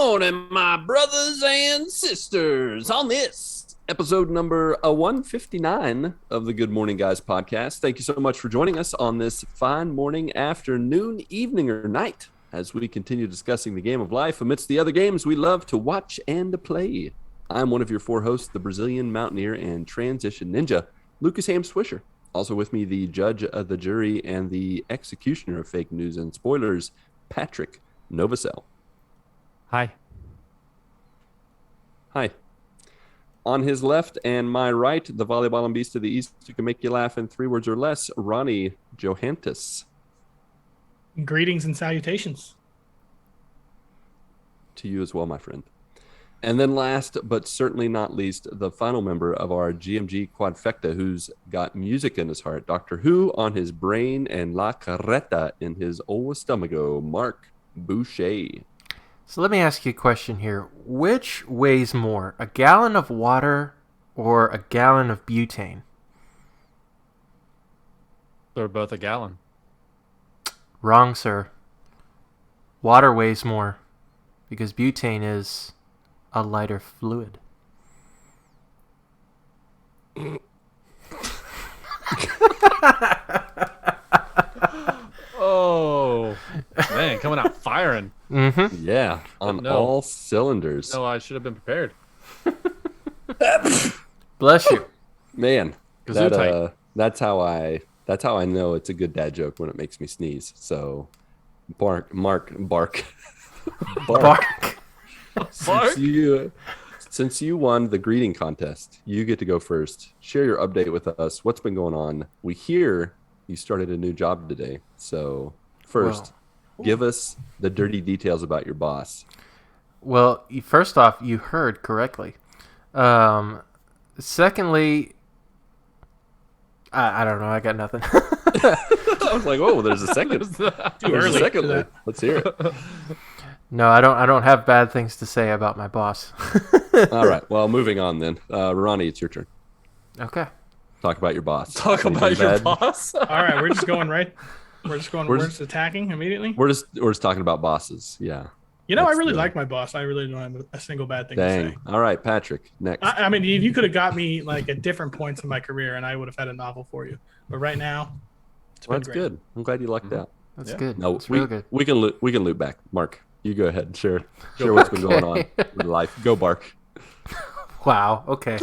morning, my brothers and sisters. On this episode number 159 of the Good Morning Guys podcast, thank you so much for joining us on this fine morning, afternoon, evening, or night as we continue discussing the game of life amidst the other games we love to watch and to play. I'm one of your four hosts, the Brazilian Mountaineer and Transition Ninja, Lucas Ham Swisher. Also with me, the judge of the jury and the executioner of fake news and spoilers, Patrick Novacell. Hi. Hi. On his left and my right, the volleyball and beast to the east who can make you laugh in 3 words or less, Ronnie Johantis. Greetings and salutations. To you as well, my friend. And then last, but certainly not least, the final member of our GMG quadfecta who's got music in his heart, Doctor Who on his brain and La Carreta in his old stomacho, Marc Boucher. So let me ask you a question here. Which weighs more, a gallon of water or a gallon of butane? They're both a gallon. Wrong, sir. Water weighs more because butane is a lighter fluid. Oh, man, coming out firing. Mm-hmm. Yeah, on all cylinders. No, I should have been prepared. Bless you. Man, Gesundheit. that's how I know it's a good dad joke when it makes me sneeze. So, bark. Since you won the greeting contest, you get to go first. Share your update with us. What's been going on? We hear you started a new job today. So first, give us the dirty details about your boss. Well, first off, you heard correctly. Secondly, I don't know. I got nothing. I was like, oh, there's a second. There's a second. Let's hear it. No, I don't have bad things to say about my boss. All right. Well, moving on then. Ronnie, it's your turn. Okay. Talk about your boss. Talk about your boss. All right, we're just going right. We're just attacking immediately. We're just talking about bosses. Yeah. You know, I really like my boss. I really don't have a single bad thing to say. All right, Patrick, next. I mean, you could have got me like at different points in my career, and I would have had a novel for you. But right now, that's good. I'm glad you lucked out. That's good. No, that's real good. We can loop back. Marc, you go ahead and share what's been going on in life. Go, Marc. Wow. Okay.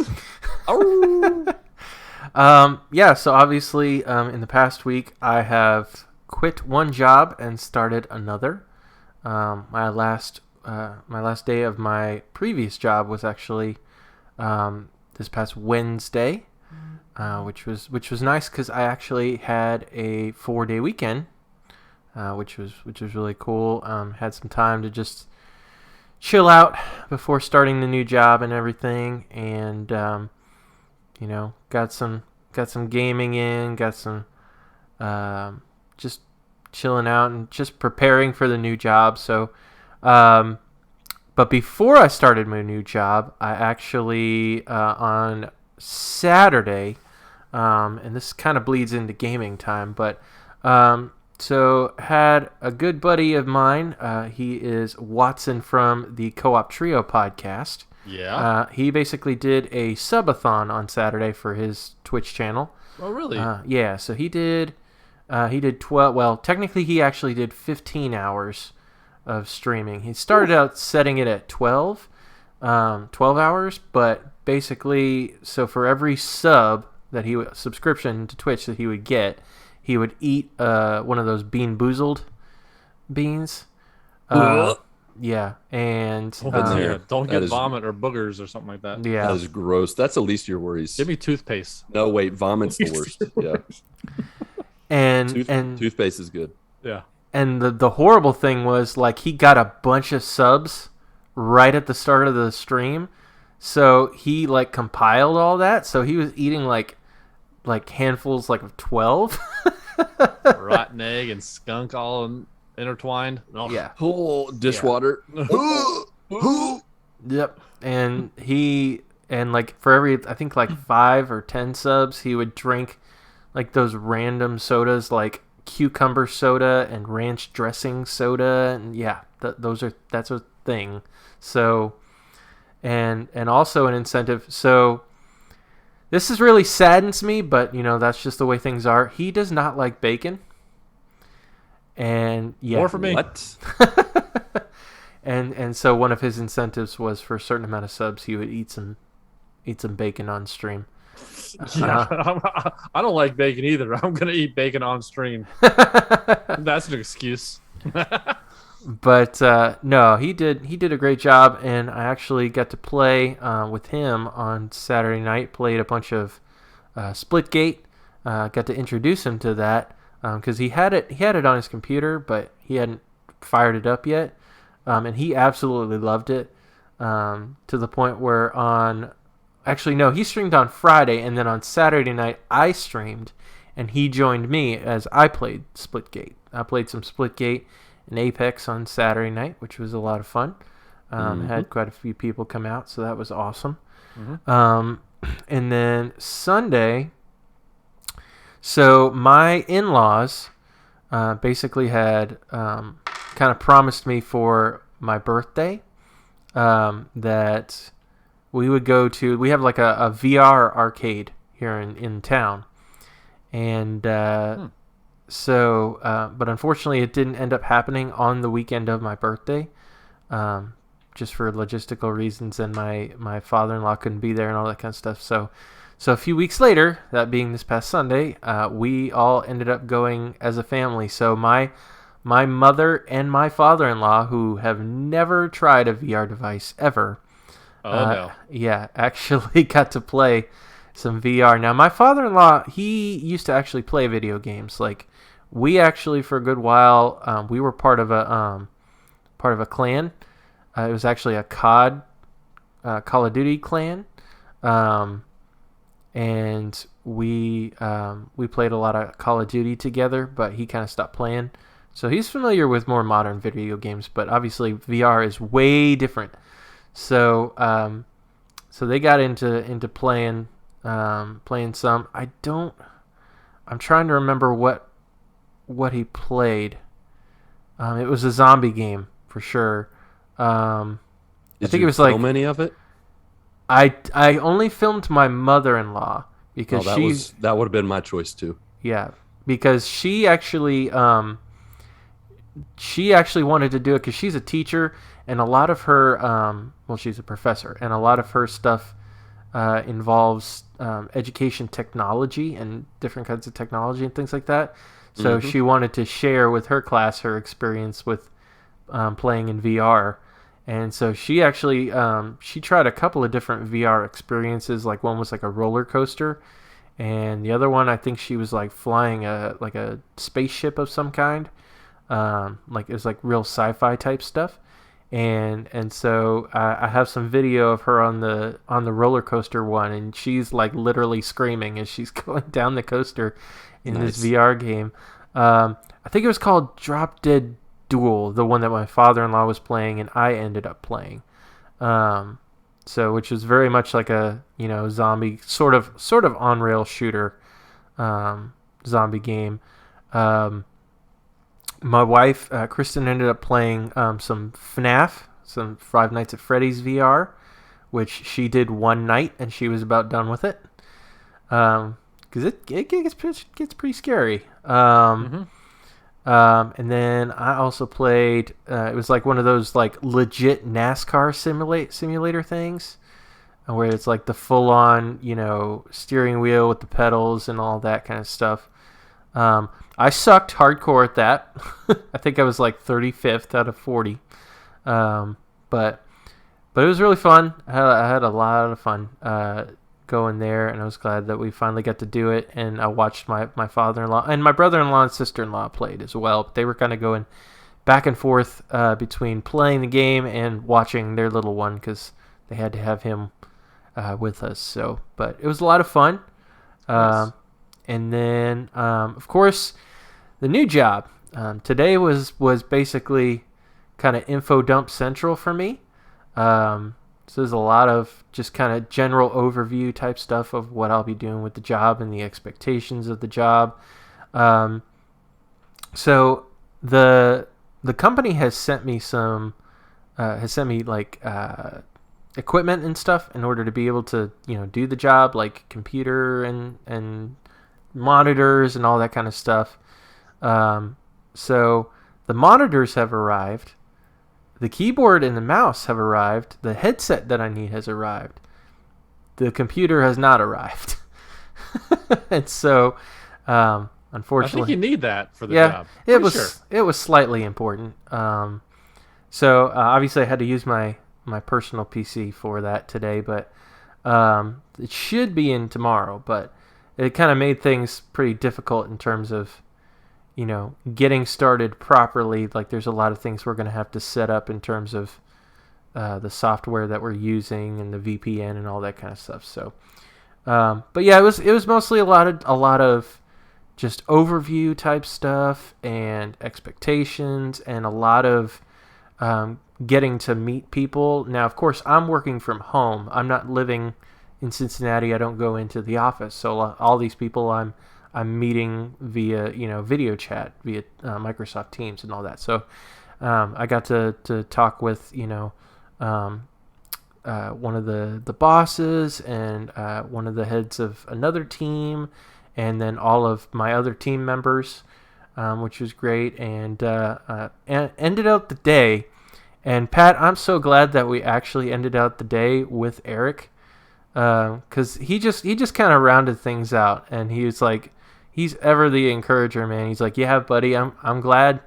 Yeah. So obviously, in the past week, I have quit one job and started another. My last day of my previous job was actually this past Wednesday, which was nice because I actually had a 4-day weekend, which was really cool. Had some time to just chill out before starting the new job and everything, and got some gaming in, got some just chilling out and just preparing for the new job. So, but before I started my new job, I actually on Saturday, and this kind of bleeds into gaming time, but so had a good buddy of mine. He is Watson from the Co-op Trio podcast. Yeah. He basically did a subathon on Saturday for his Twitch channel. Oh, really? Yeah. So he did 12. Well, technically, he actually did 15 hours of streaming. He started out setting it at 12 hours, but basically, so for every subscription to Twitch that he would get, he would eat one of those Bean Boozled beans. Yeah, and don't get vomit or boogers or something like that. Yeah, that is gross. That's the least of your worries. Give me toothpaste. No, wait, vomit's the worst. Yeah, and toothpaste is good. Yeah, and the horrible thing was like he got a bunch of subs right at the start of the stream, so he like compiled all that. So he was eating like handfuls of 12. Rotten egg and skunk all intertwined. Oh. Yeah. Oh, dishwater. Yeah. Yep. And like for every, I think like 5 or 10 subs, he would drink like those random sodas like cucumber soda and ranch dressing soda. And yeah, that's thing. So, and also an incentive. So this is really saddens me, but that's just the way things are. He does not like bacon. And yeah. More for me. What? And so one of his incentives was for a certain amount of subs, he would eat some bacon on stream. Yeah, I don't like bacon either. I'm gonna eat bacon on stream. That's an excuse. But no, he did a great job, and I actually got to play with him on Saturday night. Played a bunch of Splitgate. Got to introduce him to that because he had it on his computer, but he hadn't fired it up yet, and he absolutely loved it to the point where he streamed on Friday, and then on Saturday night I streamed, and he joined me as I played Splitgate. I played some Splitgate and Apex on Saturday night, which was a lot of fun. Had quite a few people come out, so that was awesome. And then Sunday, so my in-laws basically had kind of promised me for my birthday that we would go to. We have like a VR arcade here in town, and so, but unfortunately, it didn't end up happening on the weekend of my birthday, just for logistical reasons, and my father-in-law couldn't be there and all that kind of stuff. So a few weeks later, that being this past Sunday, we all ended up going as a family. So my mother and my father-in-law, who have never tried a VR device ever, no. yeah, actually got to play some VR. Now, my father-in-law, he used to actually play video games. Like, we actually, for a good while, we were part of a clan. It was actually a Call of Duty clan, and we played a lot of Call of Duty together. But he kind of stopped playing, so he's familiar with more modern video games. But obviously, VR is way different. So they got into playing some. I'm trying to remember what he played. It was a zombie game for sure. I think it was like many of it. I only filmed my mother-in-law because that would have been my choice too. Yeah, because she actually wanted to do it because she's a teacher, and a lot of her she's a professor, and a lot of her stuff involves education technology and different kinds of technology and things like that. So she wanted to share with her class her experience with playing in VR. And so she actually she tried a couple of different VR experiences. Like one was like a roller coaster, and the other one I think she was like flying a spaceship of some kind. Like it was like real sci-fi type stuff. And so I have some video of her on the roller coaster one, and she's like literally screaming as she's going down the coaster in this VR game. I think it was called Drop Dead Duel, the one that my father-in-law was playing and I ended up playing. So which was very much like a zombie sort of on rail shooter zombie game. My wife, Kristen, ended up playing some FNAF, some Five Nights at Freddy's VR, which she did one night, and she was about done with it. Because it gets pretty scary. And then I also played, it was like one of those like legit NASCAR simulator things, where it's like the full-on, steering wheel with the pedals and all that kind of stuff. I sucked hardcore at that. I think I was like 35th out of 40. But it was really fun. I had a lot of fun going there, and I was glad that we finally got to do it. And I watched my father-in-law and my brother-in-law and sister-in-law played as well. But they were kind of going back and forth between playing the game and watching their little one because they had to have him with us. So, but it was a lot of fun. Nice. And then, of course, the new job. Today was basically kind of info dump central for me. So there's a lot of just kind of general overview type stuff of what I'll be doing with the job and the expectations of the job. So the company has sent me some has sent me like equipment and stuff in order to be able to do the job, like computer and monitors and all that kind of stuff. So the monitors have arrived, the keyboard and the mouse have arrived, the headset that I need has arrived, the computer has not arrived. And so unfortunately, I think you need that for the job. It was slightly important. So obviously I had to use my personal PC for that today, but it should be in tomorrow. But it kind of made things pretty difficult in terms of getting started properly. Like there's a lot of things we're going to have to set up in terms of the software that we're using and the VPN and all that kind of stuff. So, but yeah, it was mostly a lot of just overview type stuff and expectations and a lot of getting to meet people. Now, of course, I'm working from home. I'm not living in Cincinnati. I don't go into the office. So all these people I'm meeting via video chat via Microsoft Teams and all that. So I got to talk with one of the bosses and one of the heads of another team, and then all of my other team members, which was great, and ended out the day. And Pat, I'm so glad that we actually ended out the day with Eric, because he just kind of rounded things out, and he was like, he's ever the encourager, man. He's like, yeah, buddy, I'm glad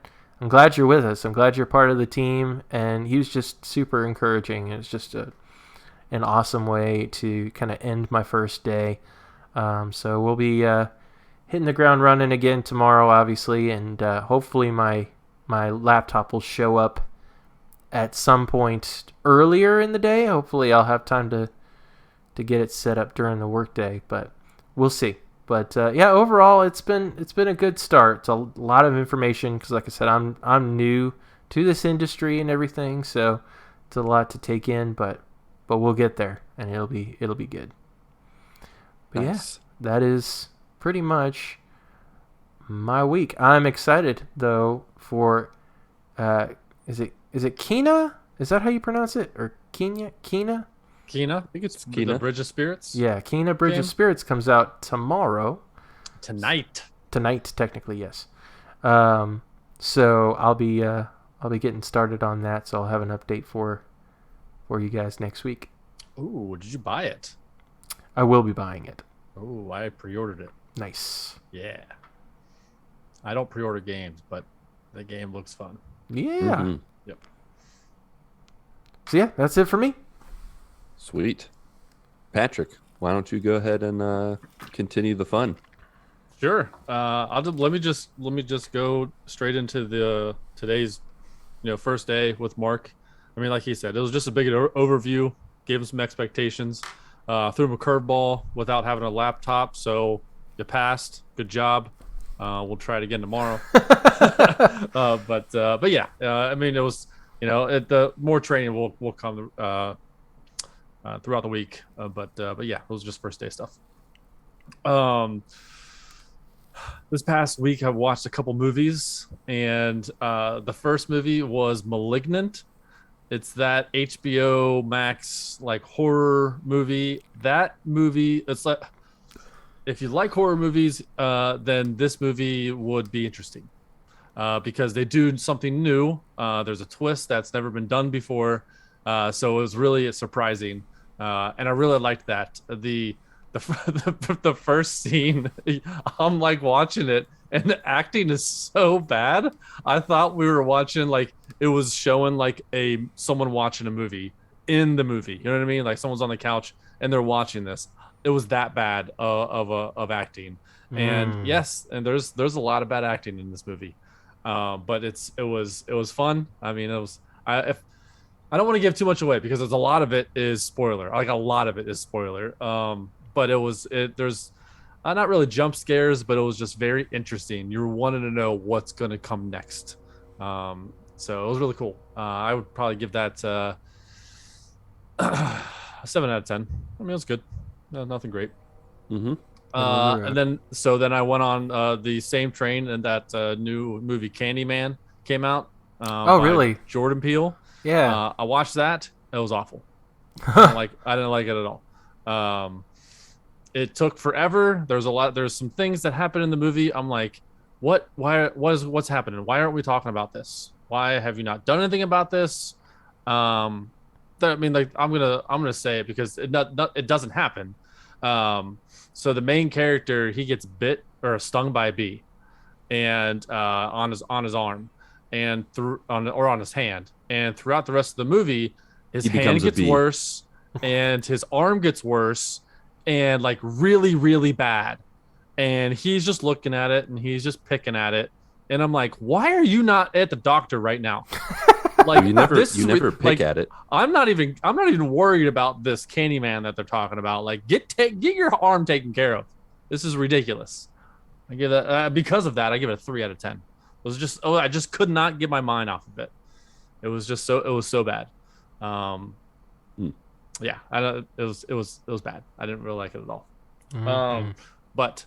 you're with us. I'm glad you're part of the team, and he was just super encouraging. It was just an awesome way to kind of end my first day. So we'll be hitting the ground running again tomorrow, obviously, and hopefully my laptop will show up at some point earlier in the day. Hopefully I'll have time to get it set up during the workday, but we'll see. But yeah, overall it's been a good start. It's a lot of information because, like I said, I'm new to this industry and everything, so it's a lot to take in. But we'll get there, and it'll be good. But nice. Yeah, that is pretty much my week. I'm excited though for is it Kina? Is that how you pronounce it? Or Kina? Kina? I think it's Kina. The Bridge of Spirits. Yeah, Kina Bridge of Spirits comes out tomorrow. Tonight, technically, yes. So I'll be getting started on that. So I'll have an update for you guys next week. Ooh, did you buy it? I will be buying it. Oh, I pre-ordered it. Nice. Yeah. I don't pre-order games, but the game looks fun. Yeah. Mm-hmm. Yep. So yeah, that's it for me. Sweet. Patrick, why don't you go ahead and continue the fun? Sure. Let me just go straight into today's first day with Marc. I mean, like he said, it was just a big overview, gave him some expectations, threw him a curveball without having a laptop, so you passed. Good job. We'll try it again tomorrow. But yeah, I mean, it was the more training will come throughout the week. But yeah, it was just first day stuff. This past week, I watched a couple movies, and the first movie was *Malignant*. It's that HBO Max like horror movie. That movie, it's like, if you like horror movies, then this movie would be interesting because they do something new. There's a twist that's never been done before, so it was really surprising, and I really liked that. The first scene, I'm like watching it, and the acting is so bad. I thought we were watching, like, it was showing like someone watching a movie in the movie. You know what I mean? Like someone's on the couch and they're watching this. It was that bad of acting. And yes, and there's a lot of bad acting in this movie. But it was fun. I mean, I don't want to give too much away because there's a lot of it is spoiler. Like a lot of it is spoiler. But there's not really jump scares, but it was just very interesting. You're wanting to know what's going to come next. So it was really cool. I would probably give that a 7 out of 10. I mean, it was good. No, nothing great. Mm-hmm. And then I went on the same train, and that new movie Candyman came out. Oh, really? Jordan Peele. Yeah. I watched that. It was awful. I didn't like it at all. It took forever. There's some things that happened in the movie. I'm like, what's happening? Why aren't we talking about this? Why have you not done anything about this? I mean, like, I'm gonna say it because it doesn't happen. So the main character, he gets bit or stung by a bee, and on his arm, and on his hand, and throughout the rest of the movie, his He hand becomes a gets bee. worse, and his arm gets worse, and like really really bad, and he's just looking at it and he's just picking at it, and I'm like, why are you not at the doctor right now? Like You never this, pick like, at it. I'm not even worried about this Candyman that they're talking about. Like, get your arm taken care of. This is ridiculous. I give that because of that. I give it a 3 out of 10. It was just I just could not get my mind off of it. It was so bad. Yeah, it was bad. I didn't really like it at all. Mm-hmm. But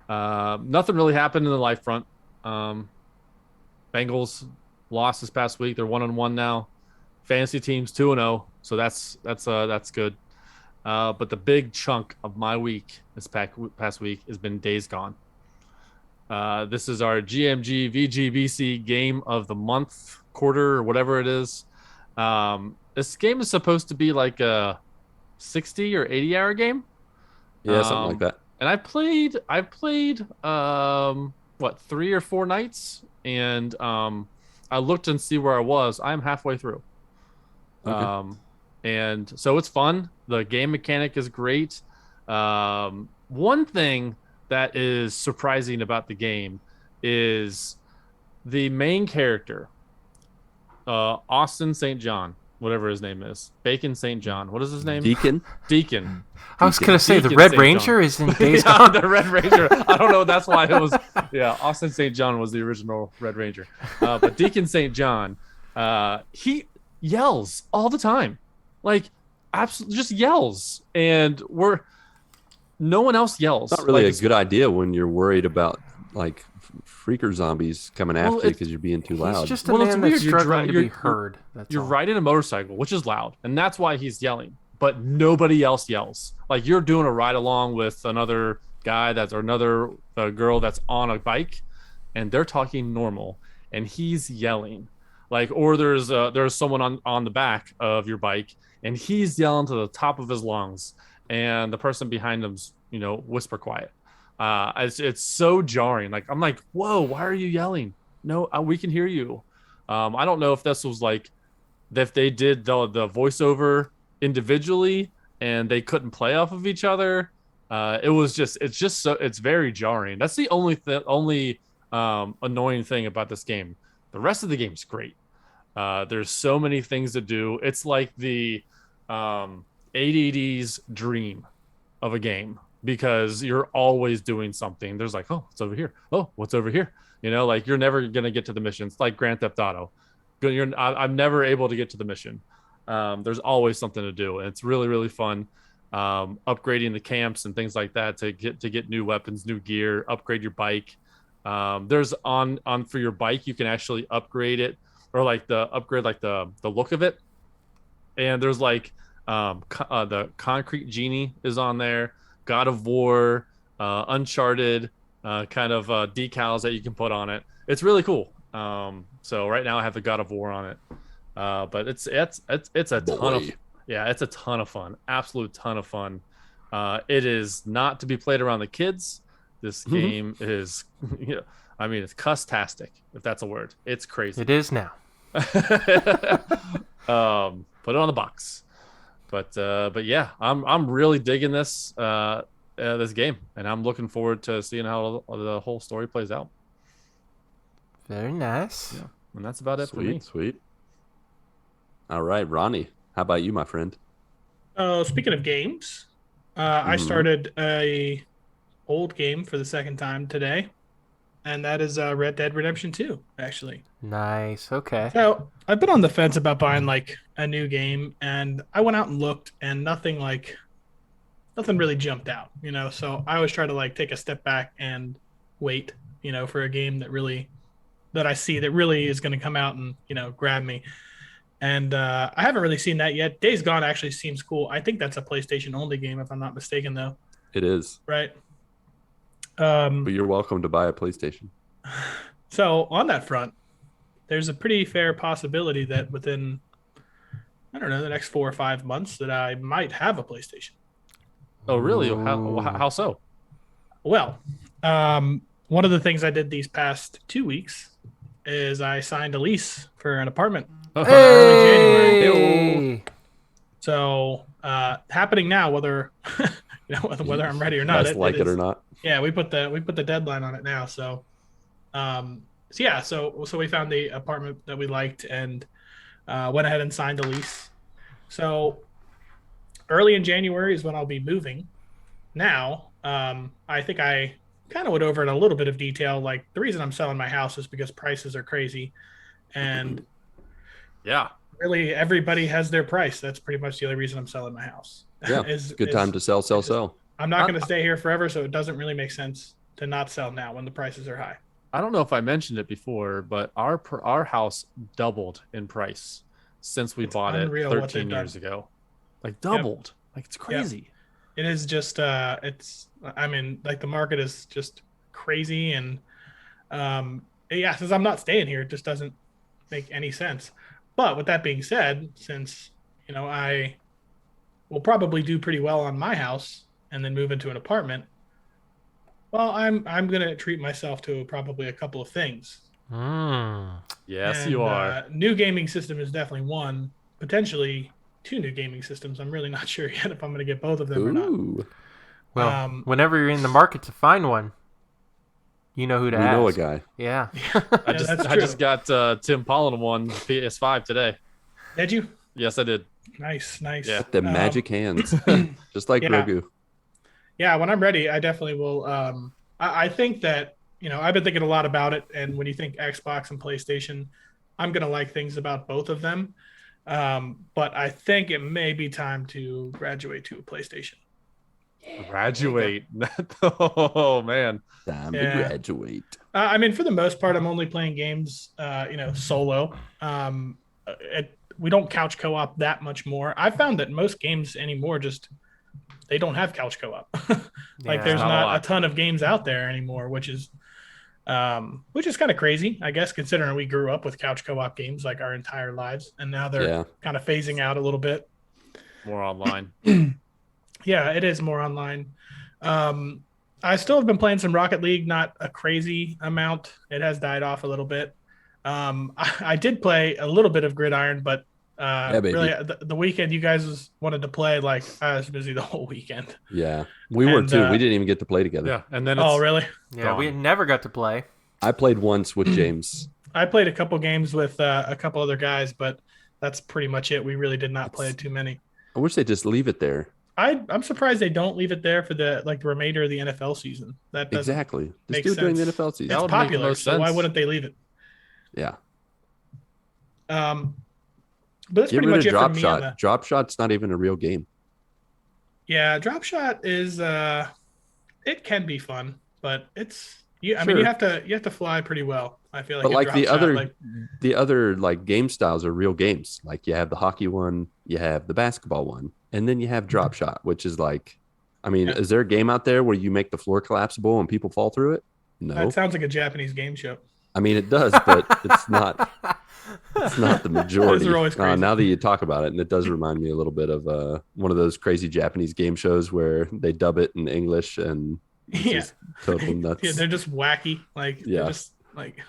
nothing really happened in the life front. Bengals lost this past week. They're 1-1 now. Fantasy teams 2-0, so that's good. But the big chunk of my week this past week has been Days Gone. This is our GMG VGBC game of the month, quarter, or whatever it is. This game is supposed to be like a 60 or 80 hour game. Yeah, something like that. And I've played 3 or 4 nights, and I looked and see where I was. I'm halfway through. Okay. And so it's fun. The game mechanic is great. One thing that is surprising about the game is the main character, Austin St. John, whatever his name is. Bacon St. John. What is his name? Deacon. I was going to say the Deacon Red St. Ranger John. is in Days Yeah, Gone. the Red Ranger. I don't know. That's why it was. Yeah, Austin St. John was the original Red Ranger. But Deacon St. John, he yells all the time, like absolutely just yells, and no one else yells. It's not really like, a good idea when you're worried about like freaker zombies coming after you because you're being too loud. He's just a Well, it's man weird. that's struggling to be heard. That's You're all. riding a motorcycle, which is loud, and that's why he's yelling. But nobody else yells. Like, you're doing a ride along with another guy or another girl that's on a bike, and they're talking normal, and he's yelling. Like, or there's someone on the back of your bike, and he's yelling to the top of his lungs, and the person behind him's whisper quiet. It's so jarring. Like, I'm like, whoa, why are you yelling? No, we can hear you. I don't know if this was like if they did the voiceover individually and they couldn't play off of each other. It's very jarring. That's the only annoying thing about this game. The rest of the game's great. There's so many things to do. It's like the ADD's dream of a game, because you're always doing something. There's like, oh, what's over here? Oh, what's over here? Like, you're never going to get to the missions. Like Grand Theft Auto. I'm never able to get to the mission. There's always something to do, and it's really, really fun. Upgrading the camps and things like that to get new weapons, new gear, upgrade your bike. There's on for your bike, you can actually upgrade it, or like the look of it. And there's like the Concrete Genie is on there, God of War, Uncharted, kind of decals that you can put on it. It's really cool. So right now I have the God of War on it, but it's a ton of it's a ton of fun, absolute ton of fun. It is not to be played around the kids. This game is, I mean, it's cuss-tastic, if that's a word. It's crazy. It is now. Put it on the box. But yeah, I'm really digging this game, and I'm looking forward to seeing how the whole story plays out. Very nice. Yeah, and that's about it for me. Sweet. All right, Ronnie, how about you, my friend? Speaking of games, I started a old game for the second time today, and that is Red Dead Redemption 2, actually. Nice. Okay. So I've been on the fence about buying like a new game, and I went out and looked, and nothing really jumped out, So I always try to like take a step back and wait, for a game that I see that really is going to come out and grab me. And I haven't really seen that yet. Days Gone actually seems cool. I think that's a PlayStation only game, if I'm not mistaken, though. It is. Right. But you're welcome to buy a PlayStation. So on that front, there's a pretty fair possibility that within, I don't know, the next 4 or 5 months that I might have a PlayStation. Oh, really? How so? Well, one of the things I did these past 2 weeks is I signed a lease for an apartment early January. So happening now, whether whether I'm ready or not, it or not. Yeah, we put the deadline on it now. So, so we found the apartment that we liked and went ahead and signed a lease. So early in January is when I'll be moving. Now, I think I kind of went over in a little bit of detail. Like the reason I'm selling my house is because prices are crazy, and yeah, really everybody has their price. That's pretty much the only reason I'm selling my house. Yeah, good time to sell. I'm not going to stay here forever, so it doesn't really make sense to not sell now when the prices are high. I don't know if I mentioned it before, but our house doubled in price since we bought it 13 years ago. Like doubled. Yep. Like it's crazy. Yep. It is just like the market is just crazy, and since I'm not staying here, it just doesn't make any sense. But with that being said, since I will probably do pretty well on my house and then move into an apartment, well, I'm gonna treat myself to probably a couple of things. Yes, you are. New gaming system is definitely one, potentially 2 new gaming systems. I'm really not sure yet if I'm going to get both of them or not. Well, whenever you're in the market to find one, you know who to ask. You know a guy. Yeah. I just got Tim Pollen one PS5 today. Did you? Yes, I did. Nice. Yeah. The magic hands, just like Grogu. Yeah, when I'm ready, I definitely will. I think that I've been thinking a lot about it, and when you think Xbox and PlayStation, I'm going to like things about both of them. But I think it may be time to graduate to a PlayStation. Graduate? Oh man, time to graduate. I mean, for the most part, I'm only playing games, solo. We don't couch co-op that much more. I found that most games anymore they don't have couch co-op. There's not a ton of games out there anymore, which is kind of crazy, I guess, considering we grew up with couch co-op games like our entire lives, and now they're kind of phasing out a little bit. More online. Yeah, it is more online. I still have been playing some Rocket League, not a crazy amount. It has died off a little bit. I did play a little bit of Gridiron, but really the weekend you guys wanted to play, like I was busy the whole weekend. Yeah, we were too. We didn't even get to play together. Yeah, and then really? Yeah, we never got to play. I played once with James. I played a couple games with a couple other guys, but that's pretty much it. We really did not play too many. I wish they just leave it there. I'm surprised they don't leave it there for the remainder of the NFL season. That exactly. Just do it during the NFL season. It's popular, so why wouldn't they leave it? Yeah. But that's pretty much it for me. Drop Shot's not even a real game. Yeah, Drop Shot is it can be fun, but it's I mean you have to fly pretty well. I feel like. But like the other like game styles are real games. Like you have the hockey one, you have the basketball one, and then you have Drop Shot, which is like, I mean, is there a game out there where you make the floor collapsible and people fall through it? No. That sounds like a Japanese game show. I mean, it does, but it's not. It's not the majority. Now that you talk about it, and it does remind me a little bit of one of those crazy Japanese game shows where they dub it in English and just total nuts. Yeah, they're just wacky. They're just like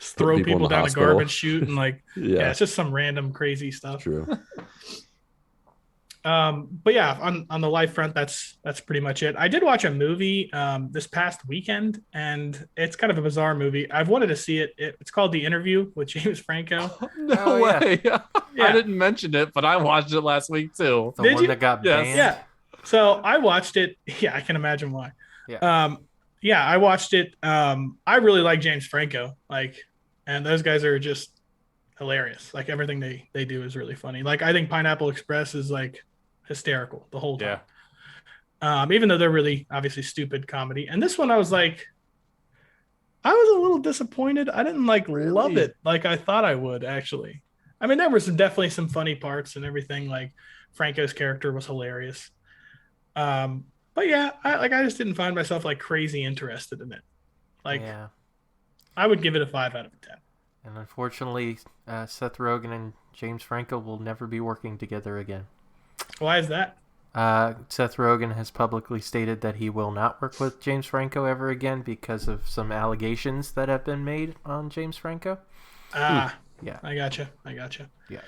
throw people down a garbage chute and it's just some random crazy stuff. True. But yeah, on the life front, that's pretty much it. I did watch a movie this past weekend, and it's kind of a bizarre movie. I've wanted to see it. It's called The Interview with James Franco. No way. Yeah. I didn't mention it, but I watched it last week too. The one that got banned? Yeah. So I watched it. Yeah, I can imagine why. Yeah. I watched it. I really like James Franco. And those guys are just hilarious. Everything they do is really funny. I think Pineapple Express is hysterical the whole time. Even though they're really obviously stupid comedy. And this one I was a little disappointed. I didn't love it like I thought I would, actually. I mean, there were definitely some funny parts and everything. Like Franco's character was hilarious. But yeah, I just didn't find myself like crazy interested in it. Like Yeah. I would give it a 5 out of 10. And unfortunately, Seth Rogen and James Franco will never be working together again. Why is that? Seth Rogen has publicly stated that he will not work with James Franco ever again because of some allegations that have been made on James Franco. Yeah. I gotcha. Yeah.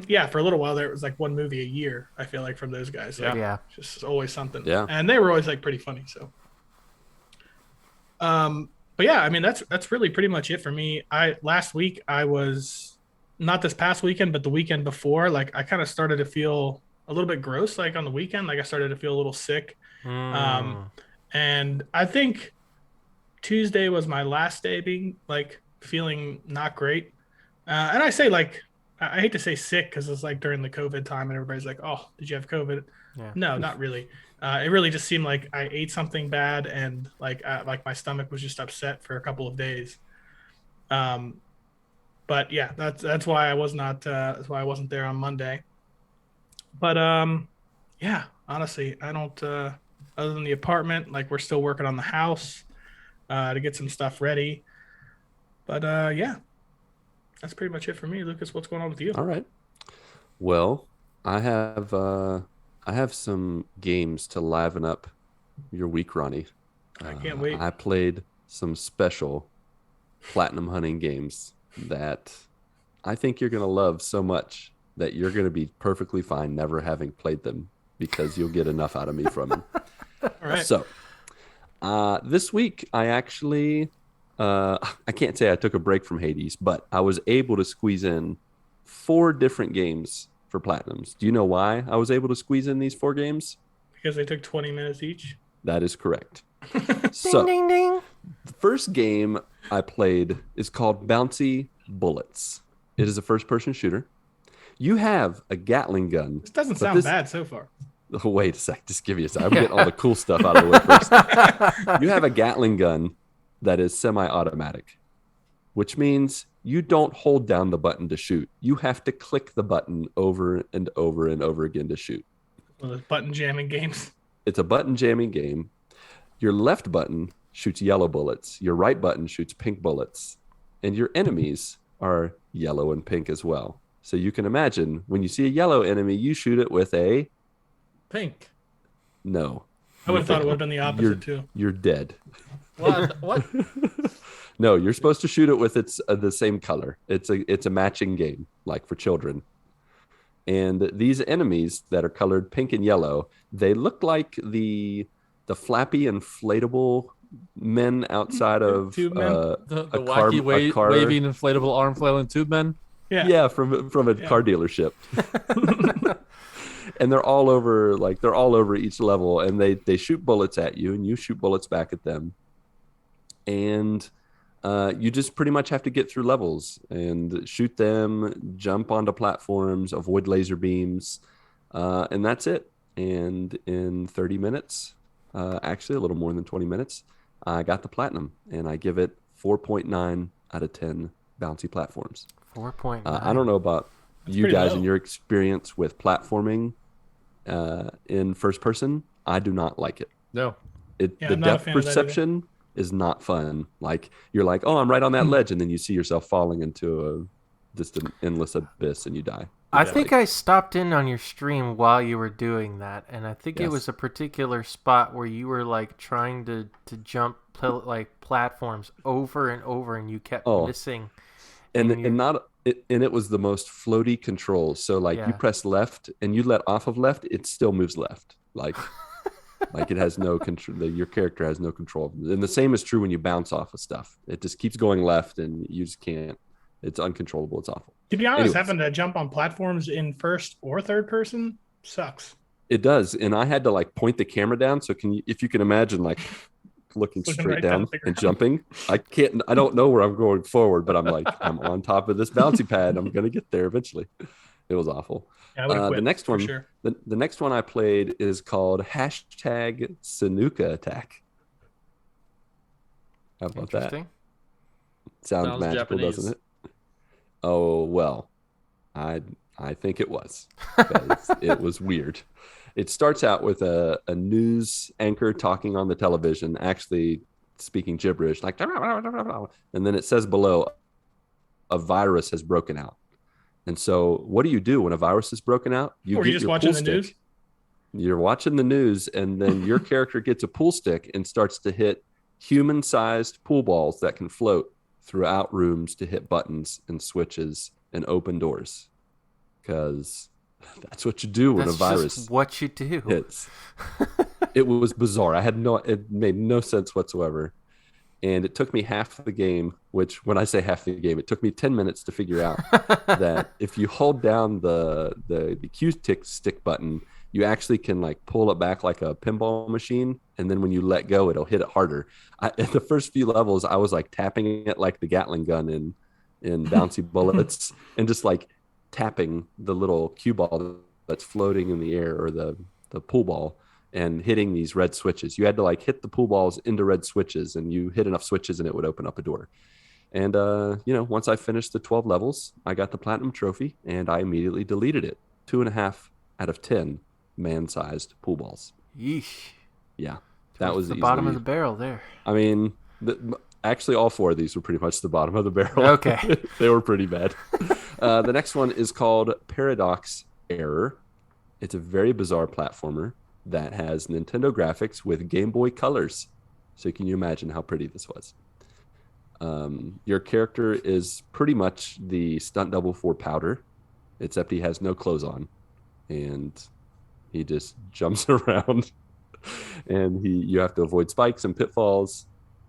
Yeah, for a little while there, it was like one movie a year. I feel like from those guys. Like, Yeah. just always something. Yeah. And they were always like pretty funny. So, but yeah, I mean that's really pretty much it for me. Last week I was not this past weekend, but the weekend before, like I kind of started to feel a little bit gross. Like on the weekend, like I started to feel a little sick. And I think Tuesday was my last day being like feeling not great. And I say like I hate to say sick because it's like during the COVID time and everybody's like, "Oh, did you have COVID?" Yeah. No, not really. It really just seemed like I ate something bad and like my stomach was just upset for a couple of days. But yeah, that's why I was not. That's why I wasn't there on Monday. But yeah, honestly, I don't. Other than the apartment, like we're still working on the house to get some stuff ready. But yeah, that's pretty much it for me, Lucas. What's going on with you? All right. Well, I have some games to liven up your week, Ronnie. I can't wait. I played some special platinum hunting games that I think you're going to love so much that you're going to be perfectly fine never having played them because you'll get enough out of me from them. All right. So, this week I actually, I can't say I took a break from Hades, but I was able to squeeze in 4 different games for platinums. Do you know why I was able to squeeze in these 4 games? Because they took 20 minutes each. That is correct. So, ding, ding, ding. the first game I played is called Bouncy Bullets. It is a first-person shooter. You have a Gatling gun. This doesn't sound bad so far. Oh, wait a sec. Just give me a sec. I'm getting all the cool stuff out of the way first. You have a Gatling gun that is semi-automatic, which means you don't hold down the button to shoot. You have to click the button over and over and over again to shoot. Well, those button jamming games. It's a button jamming game. Your left button shoots yellow bullets. Your right button shoots pink bullets. And your enemies are yellow and pink as well. So you can imagine when you see a yellow enemy, you shoot it with a... Pink. No. I would have thought it would have been the opposite too. You're dead. What? No, you're supposed to shoot it with the same color. It's a matching game, like for children. And these enemies that are colored pink and yellow, they look like the flappy inflatable men outside of Tube men? The wacky waving inflatable arm flailing tube men. Yeah, from a car dealership. And they're all over each level, and they shoot bullets at you, and you shoot bullets back at them. And you just pretty much have to get through levels and shoot them, jump onto platforms, avoid laser beams, and that's it. And in 30 minutes, actually a little more than 20 minutes, I got the platinum, and I give it 4.9 out of 10 bouncy platforms. 4.9. I don't know about you guys and your experience with platforming in first person. I do not like it. No. The depth perception is not fun. Like you're like, oh, I'm right on that ledge, and then you see yourself falling into just an endless abyss, and you die. I think I stopped in on your stream while you were doing that, and I think it was a particular spot where you were like trying to jump like platforms over and over, and you kept missing. And it was the most floaty controls. So like you press left and you let off of left, it still moves left. Like it has no control. Your character has no control. And the same is true when you bounce off of stuff. It just keeps going left, and you just can't. It's uncontrollable. It's awful. To be honest, having to jump on platforms in first or third person sucks. It does, and I had to like point the camera down. So if you can imagine, like looking straight right down and jumping. I don't know where I'm going forward, but I'm like, I'm on top of this bouncy pad. I'm going to get there eventually. It was awful. Yeah, the next one, sure. the next one I played is called #Sanuka Attack. How about that? Sounds magical, Japanese. doesn't it? Oh, well, I I think it was because it was weird. It starts out with a news anchor talking on the television, actually speaking gibberish, like, and then it says below, a virus has broken out. And so, what do you do when a virus is broken out? You Were you get just your watching pool the news? stick. You're watching the news, and then your character gets a pool stick and starts to hit human-sized pool balls that can float throughout rooms to hit buttons and switches and open doors. Because that's what you do when a That's virus just what you do. hits. It was bizarre. It made no sense whatsoever. And it took me half the game, which when I say half the game, it took me 10 minutes to figure out that if you hold down the Q stick button, you actually can like pull it back like a pinball machine. And then when you let go, it'll hit it harder. In the first few levels, I was like tapping it like the Gatling gun in Bouncy Bullets and just like tapping the little cue ball that's floating in the air, or the pool ball, and hitting these red switches. You had to like hit the pool balls into red switches, and you hit enough switches and it would open up a door. And once I finished the 12 levels, I got the platinum trophy and I immediately deleted it. 2.5 out of 10 man-sized pool balls. Yeesh. Yeah, that was the easily, bottom of the barrel there. I mean, actually, all 4 of these were pretty much the bottom of the barrel. Okay. They were pretty bad. The next one is called Paradox Error. It's a very bizarre platformer that has Nintendo graphics with Game Boy colors. So can you imagine how pretty this was? Your character is pretty much the stunt double for Powder, except he has no clothes on, and he just jumps around, and you have to avoid spikes and pitfalls,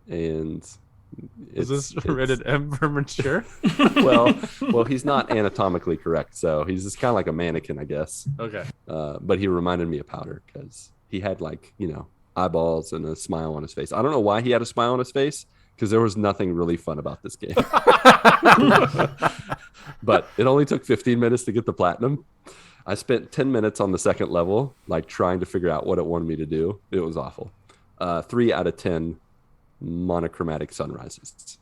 and Is this rated M for mature? well, he's not anatomically correct, so he's just kind of like a mannequin, I guess. Okay. But he reminded me of Powder because he had like, eyeballs and a smile on his face. I don't know why he had a smile on his face, because there was nothing really fun about this game. But it only took 15 minutes to get the platinum. I spent 10 minutes on the second level, like trying to figure out what it wanted me to do. It was awful. 3 out of 10 monochromatic sunrises.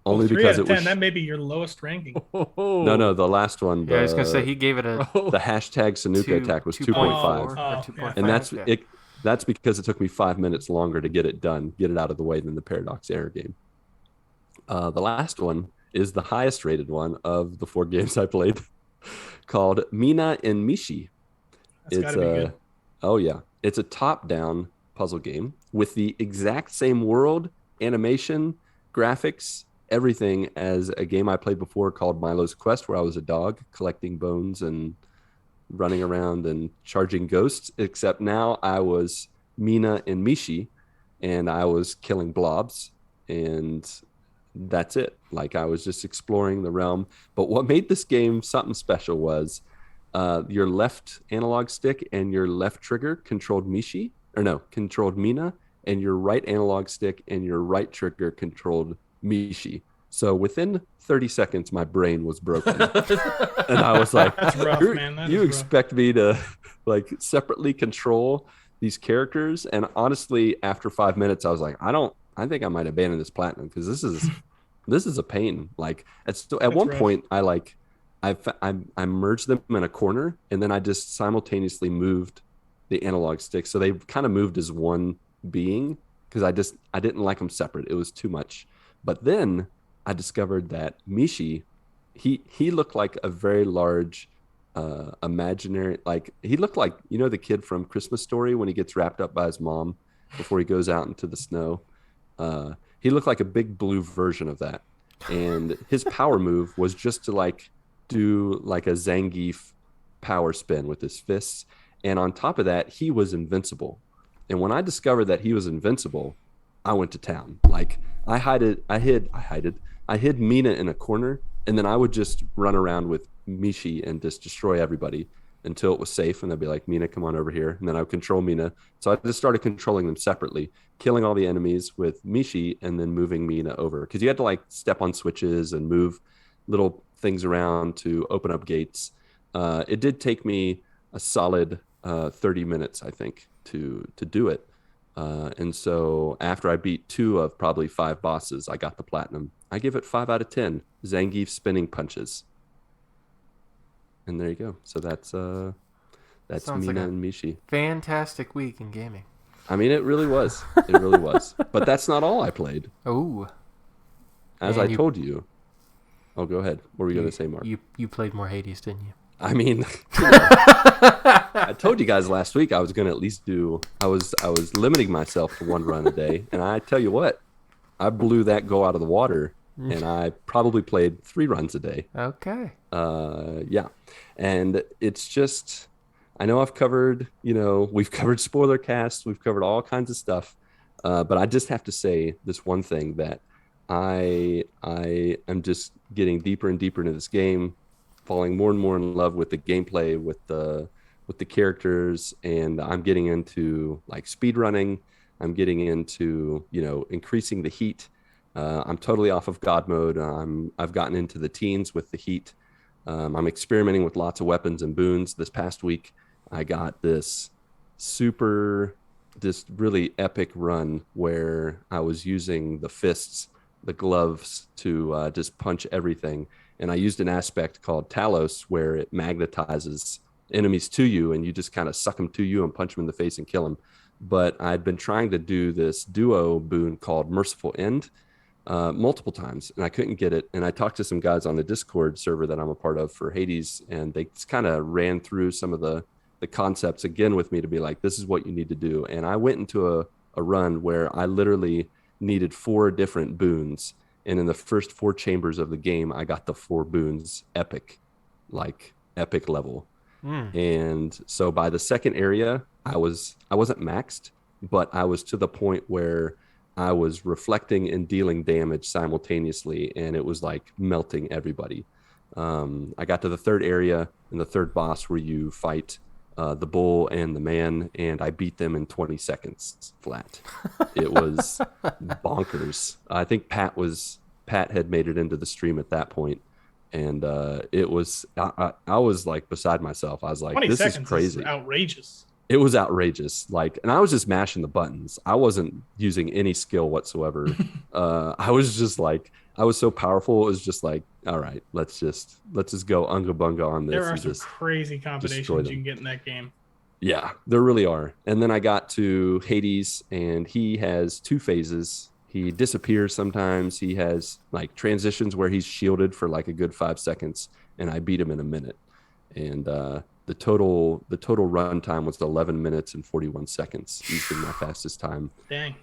Only 3 because out of it 10. was That may be your lowest ranking. no, the last one. Yeah, I was gonna say he gave it a the hashtag Sanuka attack was 2.5, Oh, 2.5. and that's yeah. it. That's because it took me 5 minutes longer to get it done, get it out of the way than the Paradox Error game. The last one is the highest rated one of the 4 games I played, called Mina and Mishi. That's gotta be good. Oh yeah, it's a top-down puzzle game with the exact same world, animation, graphics, everything as a game I played before called Milo's Quest, where I was a dog collecting bones and running around and charging ghosts, except now I was Mina and Mishi, and I was killing blobs, and that's it. Like, I was just exploring the realm. But what made this game something special was your left analog stick and your left trigger controlled Mina, and your right analog stick and your right trigger controlled Mishi. So within 30 seconds, my brain was broken. And I was like, That's rough, man. That you is expect me to like separately control these characters? And honestly, after 5 minutes, I was like, I think I might abandon this platinum, because this is a pain. Like at one rough. point, I merged them in a corner, and then I just simultaneously moved the analog stick, so they kind of moved as one being, because I didn't like them separate. It was too much. But then I discovered that Mishi, he looked like a very large imaginary, like he looked like, the kid from Christmas Story when he gets wrapped up by his mom before he goes out into the snow. He looked like a big blue version of that, and his power move was just to like do like a Zangief power spin with his fists, and on top of that, he was invincible. And when I discovered that he was invincible, I went to town. Like, I hid Mina in a corner, and then I would just run around with Mishi and just destroy everybody until it was safe, and they'd be like, Mina, come on over here. And then I would control Mina. So I just started controlling them separately, killing all the enemies with Mishi, and then moving Mina over. Because you had to like step on switches and move little things around to open up gates. It did take me a solid 30 minutes, I think, to do it. And so after I beat 2 of probably 5 bosses, I got the platinum. I give it 5 out of 10 Zangief spinning punches. And there you go. So that's Sounds Mina like a and Mishi. fantastic week in gaming. I mean, it really was. It really was. But that's not all I played. Oh. As I told you. Oh, go ahead. What were you going to say, Marc? You played more Hades, didn't you? I mean, I told you guys last week I was going to at least do. I was limiting myself to 1 run a day, and I tell you what, I blew that goal out of the water, and I probably played 3 runs a day. Okay. Yeah, and it's just, I know I've covered, we've covered spoiler casts, we've covered all kinds of stuff, but I just have to say this one thing that I am just getting deeper and deeper into this game, falling more and more in love with the gameplay, with the characters, and I'm getting into like speed running. I'm getting into increasing the heat. I'm totally off of God mode. I've gotten into the teens with the heat. I'm experimenting with lots of weapons and boons. This past week, I got this really epic run where I was using the fists, the gloves to just punch everything. And I used an aspect called Talos where it magnetizes enemies to you and you just kind of suck them to you and punch them in the face and kill them. But I'd been trying to do this duo boon called Merciful End multiple times and I couldn't get it. And I talked to some guys on the Discord server that I'm a part of for Hades, and they kind of ran through some of the concepts again with me to be like, this is what you need to do. And I went into a run where I literally needed 4 different boons. And in the first 4 chambers of the game, I got the 4 boons epic level. And so by the second area, I wasn't maxed, but I was to the point where I was reflecting and dealing damage simultaneously, and it was like melting everybody. I got to the 3rd area and the 3rd boss where you fight the bull and the man, and I beat them in 20 seconds flat. It was bonkers. I think Pat had made it into the stream at that point, and it was I was like beside myself. I was like, this is crazy. Is outrageous. It was outrageous. And I was just mashing the buttons. I wasn't using any skill whatsoever. I was just like, I was so powerful. It was just like, all right, let's just go unga bunga on this. There are some crazy combinations you can get in that game. Yeah, there really are. And then I got to Hades, and he has 2 phases. He disappears sometimes. He has like transitions where he's shielded for like a good 5 seconds, and I beat him in a minute. And the total run time was 11 minutes and 41 seconds. Easily my fastest time. Dang.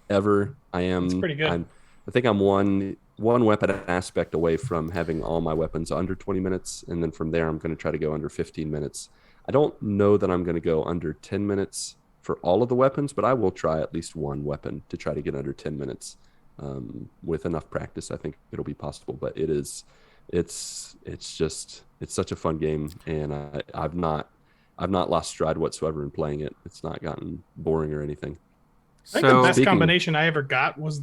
Ever. That's pretty good. I think I'm one weapon aspect away from having all my weapons under 20 minutes, and then from there I'm going to try to go under 15 minutes. I don't know that I'm going to go under 10 minutes for all of the weapons, but I will try at least one weapon to try to get under 10 minutes. With enough practice, I think it'll be possible. But it's such a fun game, and I've not lost stride whatsoever in playing it. It's not gotten boring or anything. I think the best combination I ever got was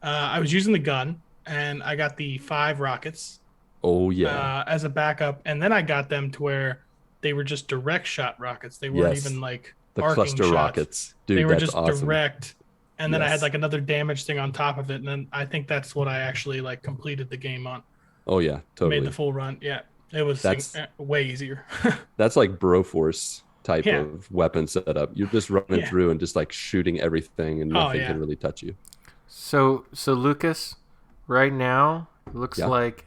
I was using the gun, and I got the 5 rockets. Oh yeah. As a backup, and then I got them to where they were just direct shot rockets. They weren't even like the arcing cluster shots. Rockets. Dude, they were that's just awesome. Direct. And then I had like another damage thing on top of it, and then I think that's what I actually like completed the game on. Oh yeah, totally. Made the full run. Yeah, it was way easier. That's like Broforce type of weapon setup. You're just running through and just like shooting everything, and nothing can really touch you. So Lucas, right now looks like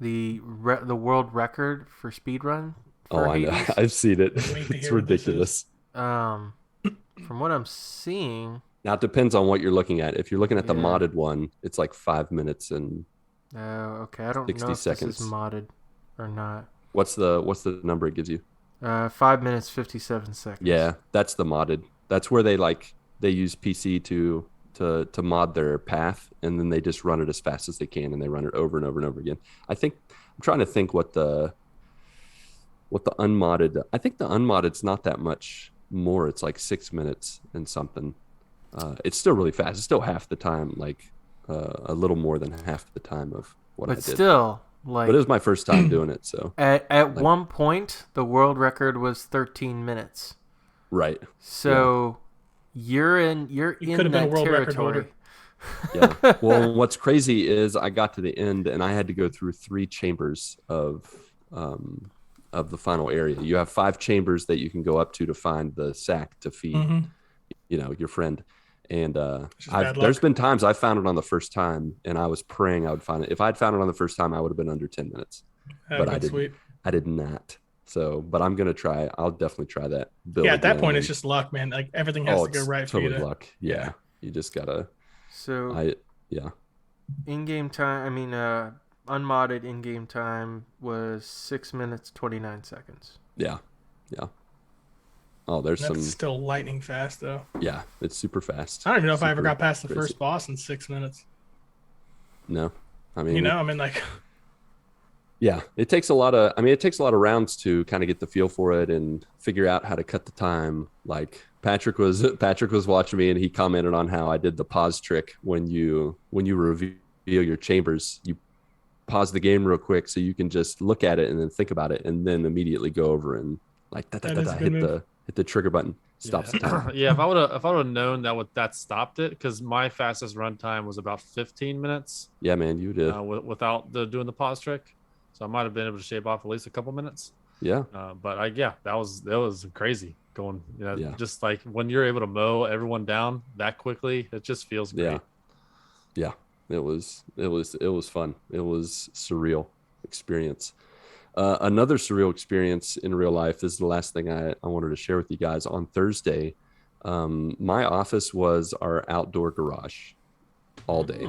the world record for speedrun. I know. I've seen it. It's ridiculous. From what I'm seeing. Now it depends on what you're looking at. If you're looking at the modded one, it's like 5 minutes and okay. I don't 60 know if seconds. This is modded or not. What's the number it gives you? 5 minutes 57 seconds. Yeah, that's the modded. That's where they use PC to mod their path, and then they just run it as fast as they can, and they run it over and over and over again. I'm trying to think what the unmodded. I think the unmodded's not that much more. It's like 6 minutes and something. It's still really fast. It's still half the time, like a little more than half the time of what I did. But still, but it was my first time doing it. So at one point, the world record was 13 minutes. Right. So you're in You could have been a that world record territory. Yeah. Well, what's crazy is I got to the end and I had to go through 3 chambers of the final area. You have 5 chambers that you can go up to find the sack to feed, your friend. And there's been times I found it on the first time and I was praying I would find it. If I'd found it on the first time, I would have been under 10 minutes. But I didn't. Sweet. I did not. So, but I'm gonna try. I'll definitely try that. Yeah, at that point, it's just luck, man. Like everything has to go right for you. Totally luck. Yeah, you just gotta. So, in-game time. I mean, unmodded in-game time was 6 minutes 29 seconds. Yeah. Oh, That's still lightning fast, though. Yeah, it's super fast. I don't even know if I ever got past the first boss in 6 minutes. No, I mean, like. Yeah, it takes a lot of rounds to kind of get the feel for it and figure out how to cut the time. Like Patrick was watching me and he commented on how I did the pause trick when you reveal your chambers. You pause the game real quick so you can just look at it and then think about it and then immediately go over and like hit the trigger button. Stops the time. Yeah, if I would have known that stopped it, because my fastest run time was about 15 minutes. Yeah, man, you did without doing the pause trick. So I might have been able to shave off at least a couple minutes. Yeah. But that was crazy going. Just like when you're able to mow everyone down that quickly, it just feels great. Yeah. It was fun. It was surreal experience. Another surreal experience in real life. This is the last thing I wanted to share with you guys. On Thursday, my office was our outdoor garage all day.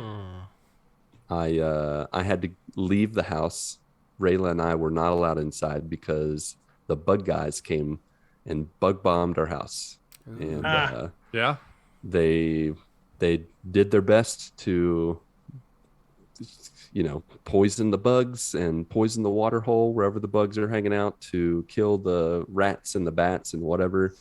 I had to leave the house. Rayla and I were not allowed inside because the bug guys came and bug bombed our house. And they did their best to poison the bugs and poison the water hole wherever the bugs are hanging out to kill the rats and the bats and whatever.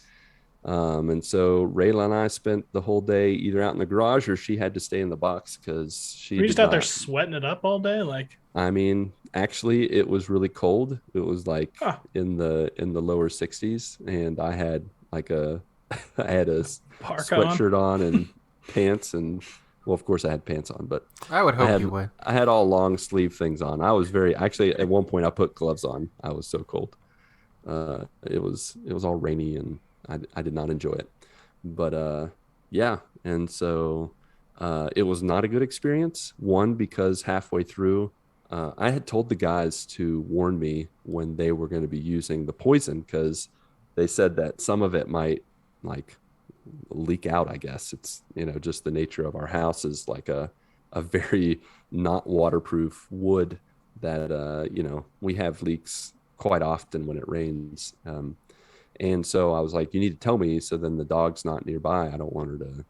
And so Rayla and I spent the whole day either out in the garage or she had to stay in the box because she were you just out there sweating it up all day. I mean, actually it was really cold. It was like in the lower 60s and I had a sweatshirt on and pants and well, of course I had pants on, but I would hope you would. I had all long sleeve things on. I was actually at one point I put gloves on. I was so cold. It was all rainy and I did not enjoy it, but and so it was not a good experience. One, because halfway through, I had told the guys to warn me when they were going to be using the poison because they said that some of it might leak out. I guess it's just the nature of our house is like a very not waterproof wood that we have leaks quite often when it rains. And so I was like, you need to tell me so then the dog's not nearby. I don't want her to,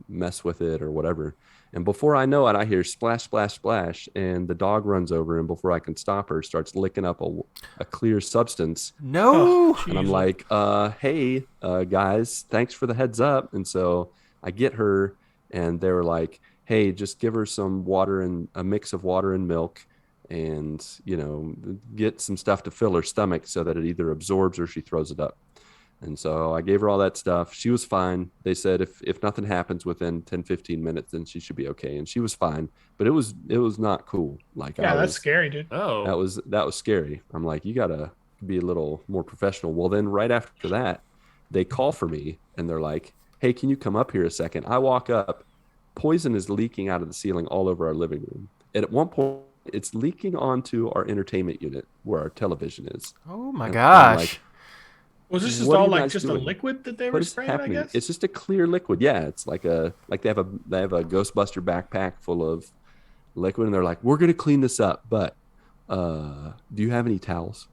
mess with it or whatever. And before I know it, I hear splash, splash, splash. And the dog runs over and before I can stop her, starts licking up a clear substance. No. And I'm like, hey, guys, thanks for the heads up. And so I get her and they were like, hey, just give her some water and a mix of water and milk. And get some stuff to fill her stomach so that it either absorbs or she throws it up. And so I gave her all that stuff. She was fine. They said if nothing happens within 10-15 minutes, then she should be okay. And she was fine, but it was not cool. That's scary, dude. Oh, that was scary. I'm like, you gotta be a little more professional. Well, then right after that, they call for me and they're like, hey, can you come up here a second? I walk up, poison is leaking out of the ceiling all over our living room. And at one point, it's leaking onto our entertainment unit where our television is. Oh my gosh. Was this just all just a liquid that they were spraying, I guess? It's just a clear liquid. Yeah, it's like they have a Ghostbuster backpack full of liquid and they're like, we're going to clean this up, but do you have any towels?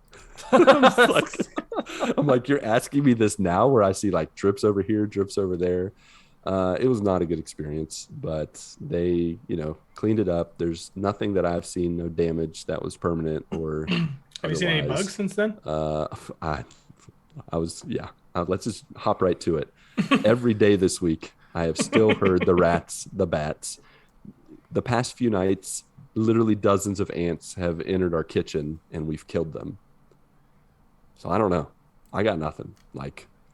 I'm like, you're asking me this now where I see drips over here, drips over there. It was not a good experience, but they, cleaned it up. There's nothing that I've seen, no damage that was permanent or Have you seen any bugs since then? Let's just hop right to it. Every day this week, I have still heard the rats, the bats. The past few nights, literally dozens of ants have entered our kitchen and we've killed them. So I don't know. I got nothing.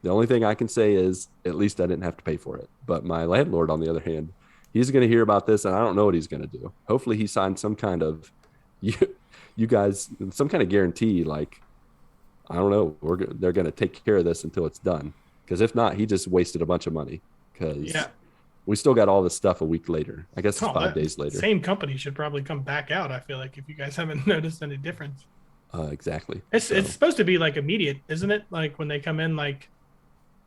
The only thing I can say is at least I didn't have to pay for it. But my landlord, on the other hand, he's going to hear about this, and I don't know what he's going to do. Hopefully he signed some kind of you guys some kind of guarantee, like I don't know, they're going to take care of this until it's done. Because if not, he just wasted a bunch of money. Because we still got all this stuff a week later. I guess it's 5 days later. Same company should probably come back out. I feel like if you guys haven't noticed any difference. Exactly. It's supposed to be like immediate, isn't it? Like when they come in, like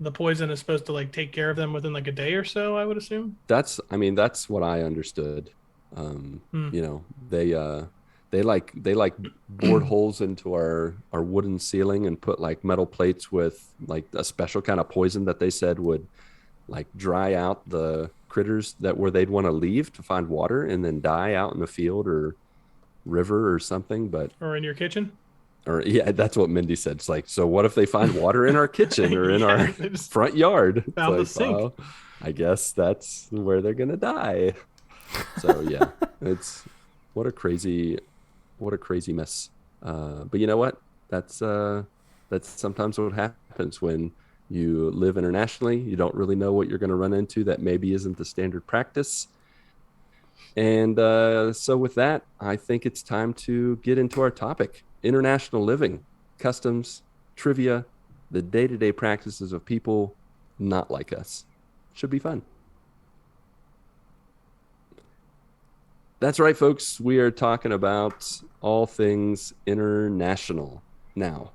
the poison is supposed to like take care of them within like a day or so. I would assume. That's what I understood. You know, they like bored holes into our wooden ceiling and put like metal plates with like a special kind of poison that they said would like dry out the critters where they'd want to leave to find water and then die out in the field or river or something. Or in your kitchen. Or that's what Mindy said. It's like, so what if they find water in our kitchen or in our front yard? Found the sink. Well, I guess that's where they're gonna die. So yeah, it's what a crazy mess. But you know what? That's sometimes what happens when you live internationally. You don't really know what you're going to run into that maybe isn't the standard practice. And so with that, I think it's time to get into our topic: international living, customs, trivia, the day-to-day practices of people not like us. Should be fun. That's right, folks. We are talking about all things international. Now,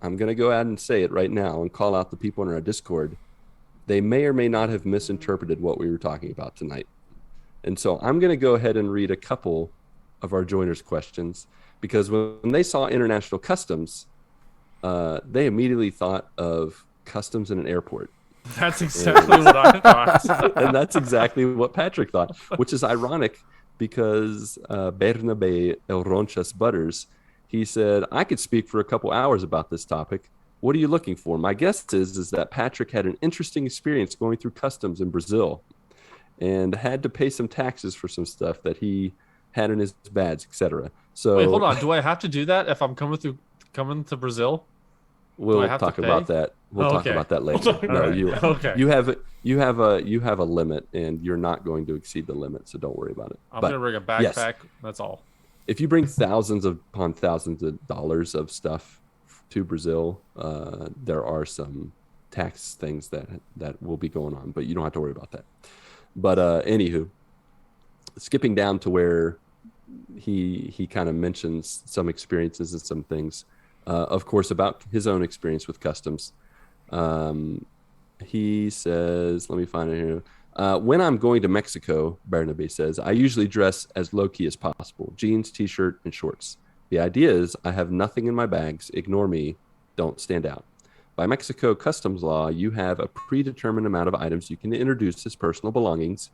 I'm going to go ahead and say it right now and call out the people in our Discord. They may or may not have misinterpreted what we were talking about tonight. And so I'm going to go ahead and read a couple of our joiners' questions, because when they saw international customs, they immediately thought of customs in an airport. That's exactly what I thought. And that's exactly what Patrick thought, which is ironic because Bernabe Elronchas Butters, he said, I could speak for a couple hours about this topic. What are you looking for? My guess is that Patrick had an interesting experience going through customs in Brazil and had to pay some taxes for some stuff that he had in his bags, etc. So wait, hold on. Do I have to do that if I'm coming to Brazil? We'll talk about that. We'll talk about that later. No, you have a limit, and you're not going to exceed the limit, so don't worry about it. I'm going to bring a backpack. Yes, that's all. If you bring thousands upon thousands of dollars of stuff to Brazil, there are some tax things that will be going on, but you don't have to worry about that. But anywho, skipping down to where he kind of mentions some experiences and some things, of course, about his own experience with customs. He says, let me find it here. When I'm going to Mexico, Bernabe says, I usually dress as low-key as possible. Jeans, t-shirt, and shorts. The idea is I have nothing in my bags. Ignore me. Don't stand out. By Mexico customs law, you have a predetermined amount of items you can introduce as personal belongings,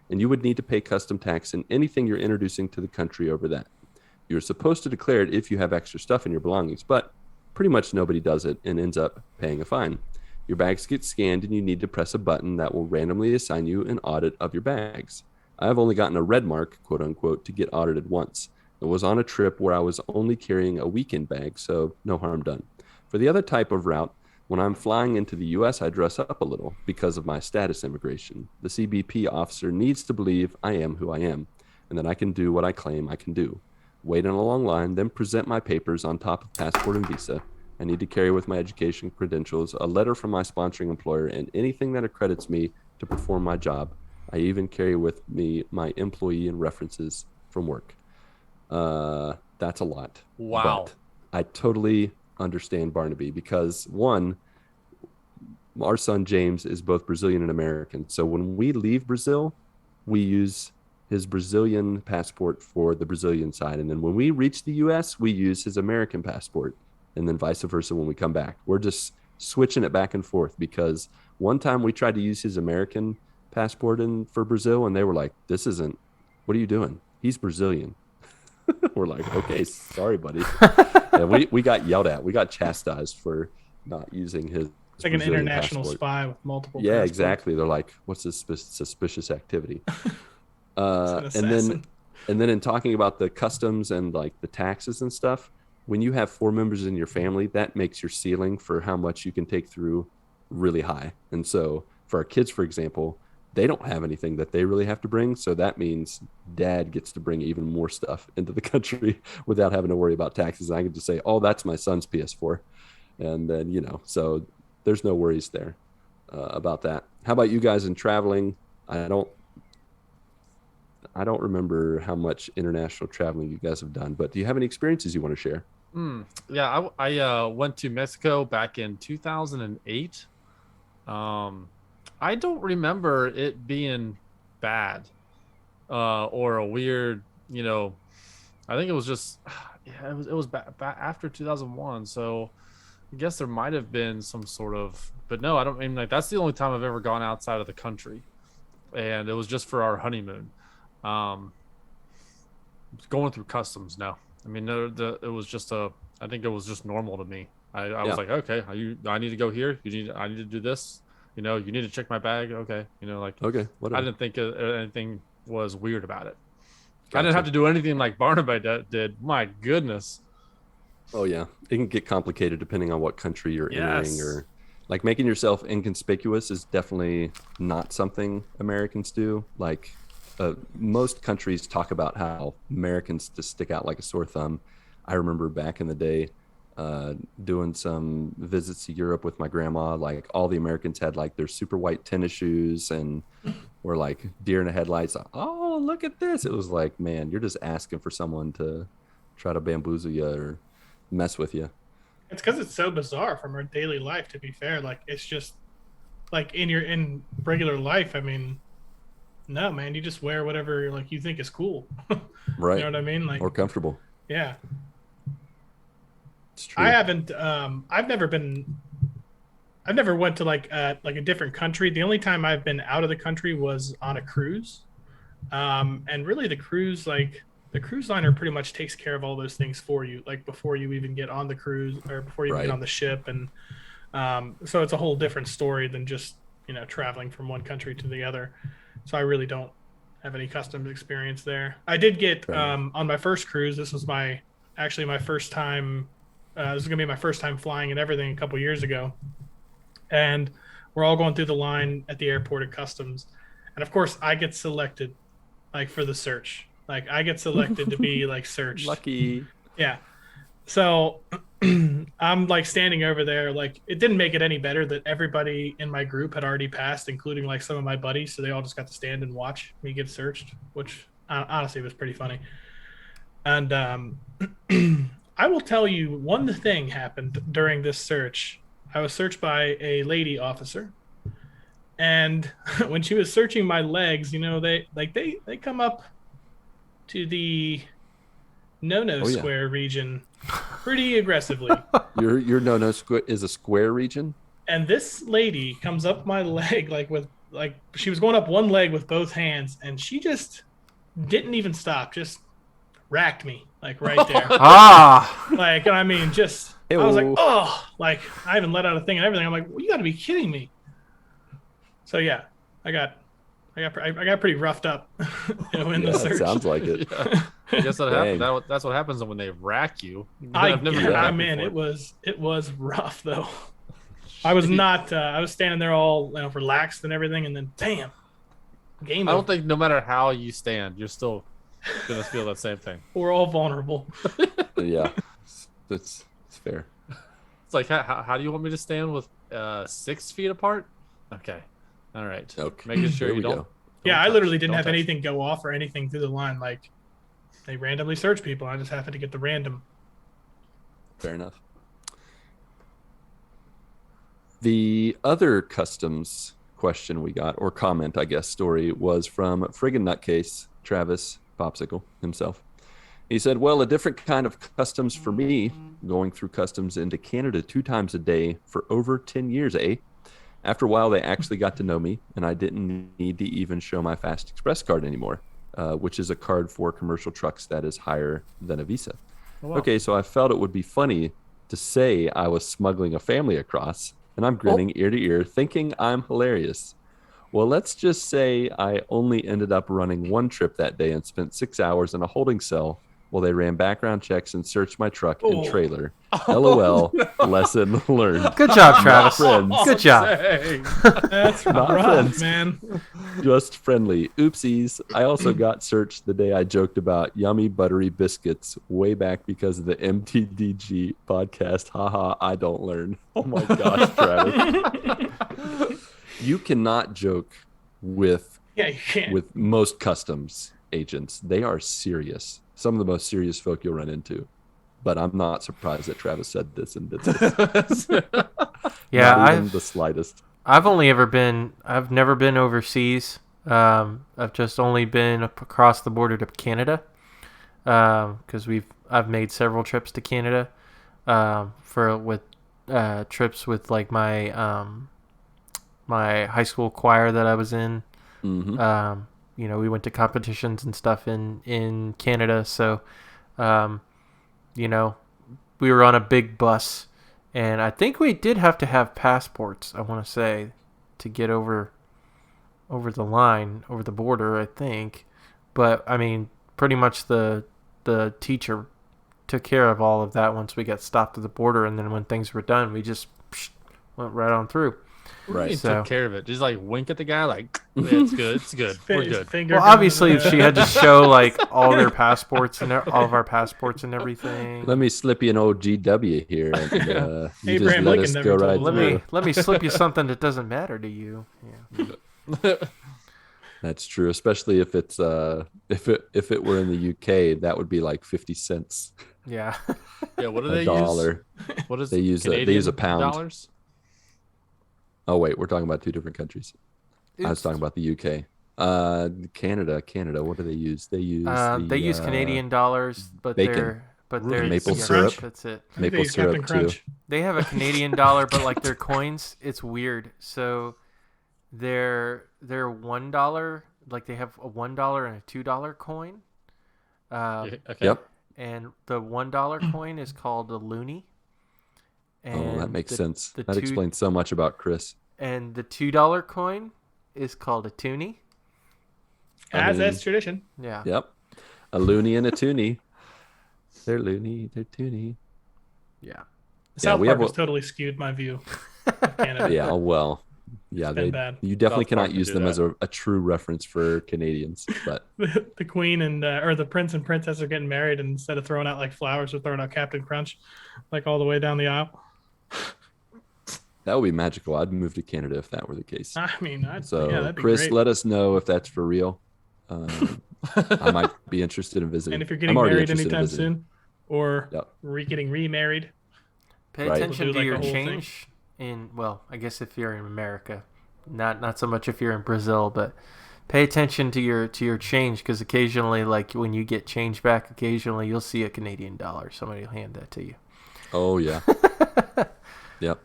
and you would need to pay custom tax in anything you're introducing to the country over that. You're supposed to declare it if you have extra stuff in your belongings, but pretty much nobody does it and ends up paying a fine. Your bags get scanned and you need to press a button that will randomly assign you an audit of your bags. I have only gotten a red mark, quote unquote, to get audited once. It was on a trip where I was only carrying a weekend bag, so no harm done. For the other type of route, when I'm flying into the U.S., I dress up a little because of my status immigration. The CBP officer needs to believe I am who I am and that I can do what I claim I can do. Wait in a long line, then present my papers on top of passport and visa. I need to carry with my education credentials, a letter from my sponsoring employer, and anything that accredits me to perform my job. I even carry with me my employee and references from work. That's a lot. Wow. But I totally understand Barnaby because, one, our son James is both Brazilian and American. So when we leave Brazil, we use his Brazilian passport for the Brazilian side. And then when we reach the U.S., we use his American passport. And then vice versa when we come back. We're just switching it back and forth because one time we tried to use his American passport for Brazil, and they were like, what are you doing? He's Brazilian. We're like, okay, sorry, buddy. And we got yelled at. We got chastised for not using his It's like Brazilian an international passport. Spy with multiple Yeah, passports. Exactly. They're like, what's this suspicious activity? And then in talking about the customs and like the taxes and stuff, when you have 4 members in your family, that makes your ceiling for how much you can take through really high. And so for our kids, for example, they don't have anything that they really have to bring. So that means dad gets to bring even more stuff into the country without having to worry about taxes. And I can just say, oh, that's my son's PS4. And then, so there's no worries there about that. How about you guys in traveling? I don't remember how much international traveling you guys have done, but do you have any experiences you want to share? Yeah, I went to Mexico back in 2008. I don't remember it being bad or a weird, I think it was just, yeah, it was after 2001. So I guess there might have been some sort of, but no, I don't mean like that's the only time I've ever gone outside of the country, and it was just for our honeymoon. Going through customs, no. I mean, it was just I think it was just normal to me. I was like, okay, I need to go here. I need to do this. You need to check my bag. Okay. Okay, whatever. I didn't think anything was weird about it. Gotcha. I didn't have to do anything like Barnabas did. My goodness. Oh yeah, it can get complicated depending on what country you're entering, Yes. or like making yourself inconspicuous is definitely not something Americans do. Like most countries talk about how Americans just stick out like a sore thumb. I remember back in the day doing some visits to Europe with my grandma. Like all the Americans had like their super white tennis shoes and were like deer in the headlights. Oh, look at this. It was like, man, you're just asking for someone to try to bamboozle you or mess with you. It's because it's so bizarre from our daily life. To be fair, like it's just like in regular life. I mean, no, man, you just wear whatever like you think is cool. Right. You know what I mean? Like Or comfortable. yeah. It's true. I haven't. I've never went to like a different country. The only time I've been out of the country was on a cruise. And really, the cruise liner pretty much takes care of all those things for you, like before you even get on the cruise or before you get on the ship. And so it's a whole different story than just traveling from one country to the other. So I really don't have any customs experience there. I did get on my first cruise. This was my first time. This is gonna be my first time flying and everything a couple years ago, and we're all going through the line at the airport at customs, and of course I get selected, like for the search. Like I get selected to be like searched. Lucky. Yeah. So I'm like standing over there. Like it didn't make it any better that everybody in my group had already passed, including like some of my buddies. So they all just got to stand and watch me get searched, which honestly was pretty funny. And I will tell you one thing happened during this search. I was searched by a lady officer, and when she was searching my legs, they come up to the no square region pretty aggressively. Your no square is a square region. And this lady comes up my leg she was going up one leg with both hands, and she just didn't even stop, just racked me like right there. Like, I mean, just I was like, oh, like I haven't let out a thing and everything. I'm like, well, you got to be kidding me. So yeah, I got pretty roughed up in the search. Sounds like it. Yeah. I guess that's what happens when they rack you. It was rough though. I was not. I was standing there all relaxed and everything, and then damn, game. I don't think no matter how you stand, you're still gonna feel that same thing. We're all vulnerable. Yeah, it's fair. It's like how do you want me to stand with 6 feet apart? Okay, all right. Okay. Making sure you don't. Yeah, I literally didn't have anything go off or anything through the line. Like they randomly search people. I just happened to get the random. Fair enough. The other customs question we got, or comment, I guess, story, was from friggin' nutcase Travis Popsicle himself. He said, well, a different kind of customs for me, going through customs into Canada 2 times a day for over 10 years, eh? After a while, they actually got to know me, and I didn't need to even show my Fast Express card anymore, which is a card for commercial trucks that is higher than a Visa. Oh, wow. Okay, so I felt it would be funny to say I was smuggling a family across, and I'm grinning ear to ear, thinking I'm hilarious. Well, let's just say I only ended up running 1 trip that day and spent 6 hours in a holding cell Well, they ran background checks and searched my truck and Oh. trailer. LOL. Lesson learned. Good job, Travis. friends. Good job. Dang. That's Not rough, friends. man. Just friendly. Oopsies. I also got searched the day I joked about yummy buttery biscuits way back because of the MTDG podcast. Haha, I don't learn. Oh my gosh, Travis. You cannot joke with Yeah, you can't. with most customs agents. They are serious. Some of the most serious folk you'll run into. But I'm not surprised that Travis said this and did this. Yeah, Not even the slightest. I've never been overseas. I've just only been across the border to Canada. Because I've made several trips to Canada. Trips with like my my high school choir that I was in. Mm-hmm. We went to competitions and stuff in Canada. So, we were on a big bus, and I think we did have to have passports, I want to say, to get over the line, over the border, I think. But, I mean, pretty much the teacher took care of all of that once we got stopped at the border, and then when things were done, we just went right on through. Right. He So- took care of it. Just like wink at the guy, like, yeah, it's good, it's good, we're good. Well, obviously, she had to show like all their passports and all of our passports and everything. Let me slip you an old GW here. And, you just Abraham let Lincoln us never go told right us through. Let me slip you something that doesn't matter to you. Yeah. That's true, especially if it's if it were in the UK, that would be like 50 cents Yeah. Yeah, what do a they dollar. use? What is They use Canadian they use a pound. dollars? Oh wait, we're talking about two different countries. I was talking about the UK. Canada. What do they use? They use Canadian dollars, but bacon. they're Maple yeah, syrup. That's it. maple syrup Captain too. Crunch. They have a Canadian dollar, but like their coins, it's weird. So their $1, like they have a $1 and a $2 coin. Okay. Yep. And the $1 coin is called a loonie. Oh, that makes sense. the That two- explains so much about Chris. And the $2 coin is called a toonie. That's tradition. Yeah. Yep. A loony and a toonie. They're loony, they're toonie. Yeah. South we Park have has totally skewed my view of Canada. Yeah, well. Yeah, been bad. you definitely South Park cannot would use do them that. as a true reference for Canadians. But The queen and or the prince and princess are getting married, and instead of throwing out like flowers, they're throwing out Captain Crunch, like all the way down the aisle. that would be magical. I'd move to Canada if that were the case. I mean, So, that'd be Chris, great. let us know if that's for real. I might be interested in visiting. And if you're I'm getting already married interested in anytime visiting. soon, or Yep. getting remarried, Pay Right. attention We'll do, to like, your a whole thing. change I guess if you're in America, not so much if you're in Brazil, but pay attention to your change, because occasionally, like when you get change back, occasionally you'll see a Canadian dollar. Somebody will hand that to you. Oh yeah. Yep.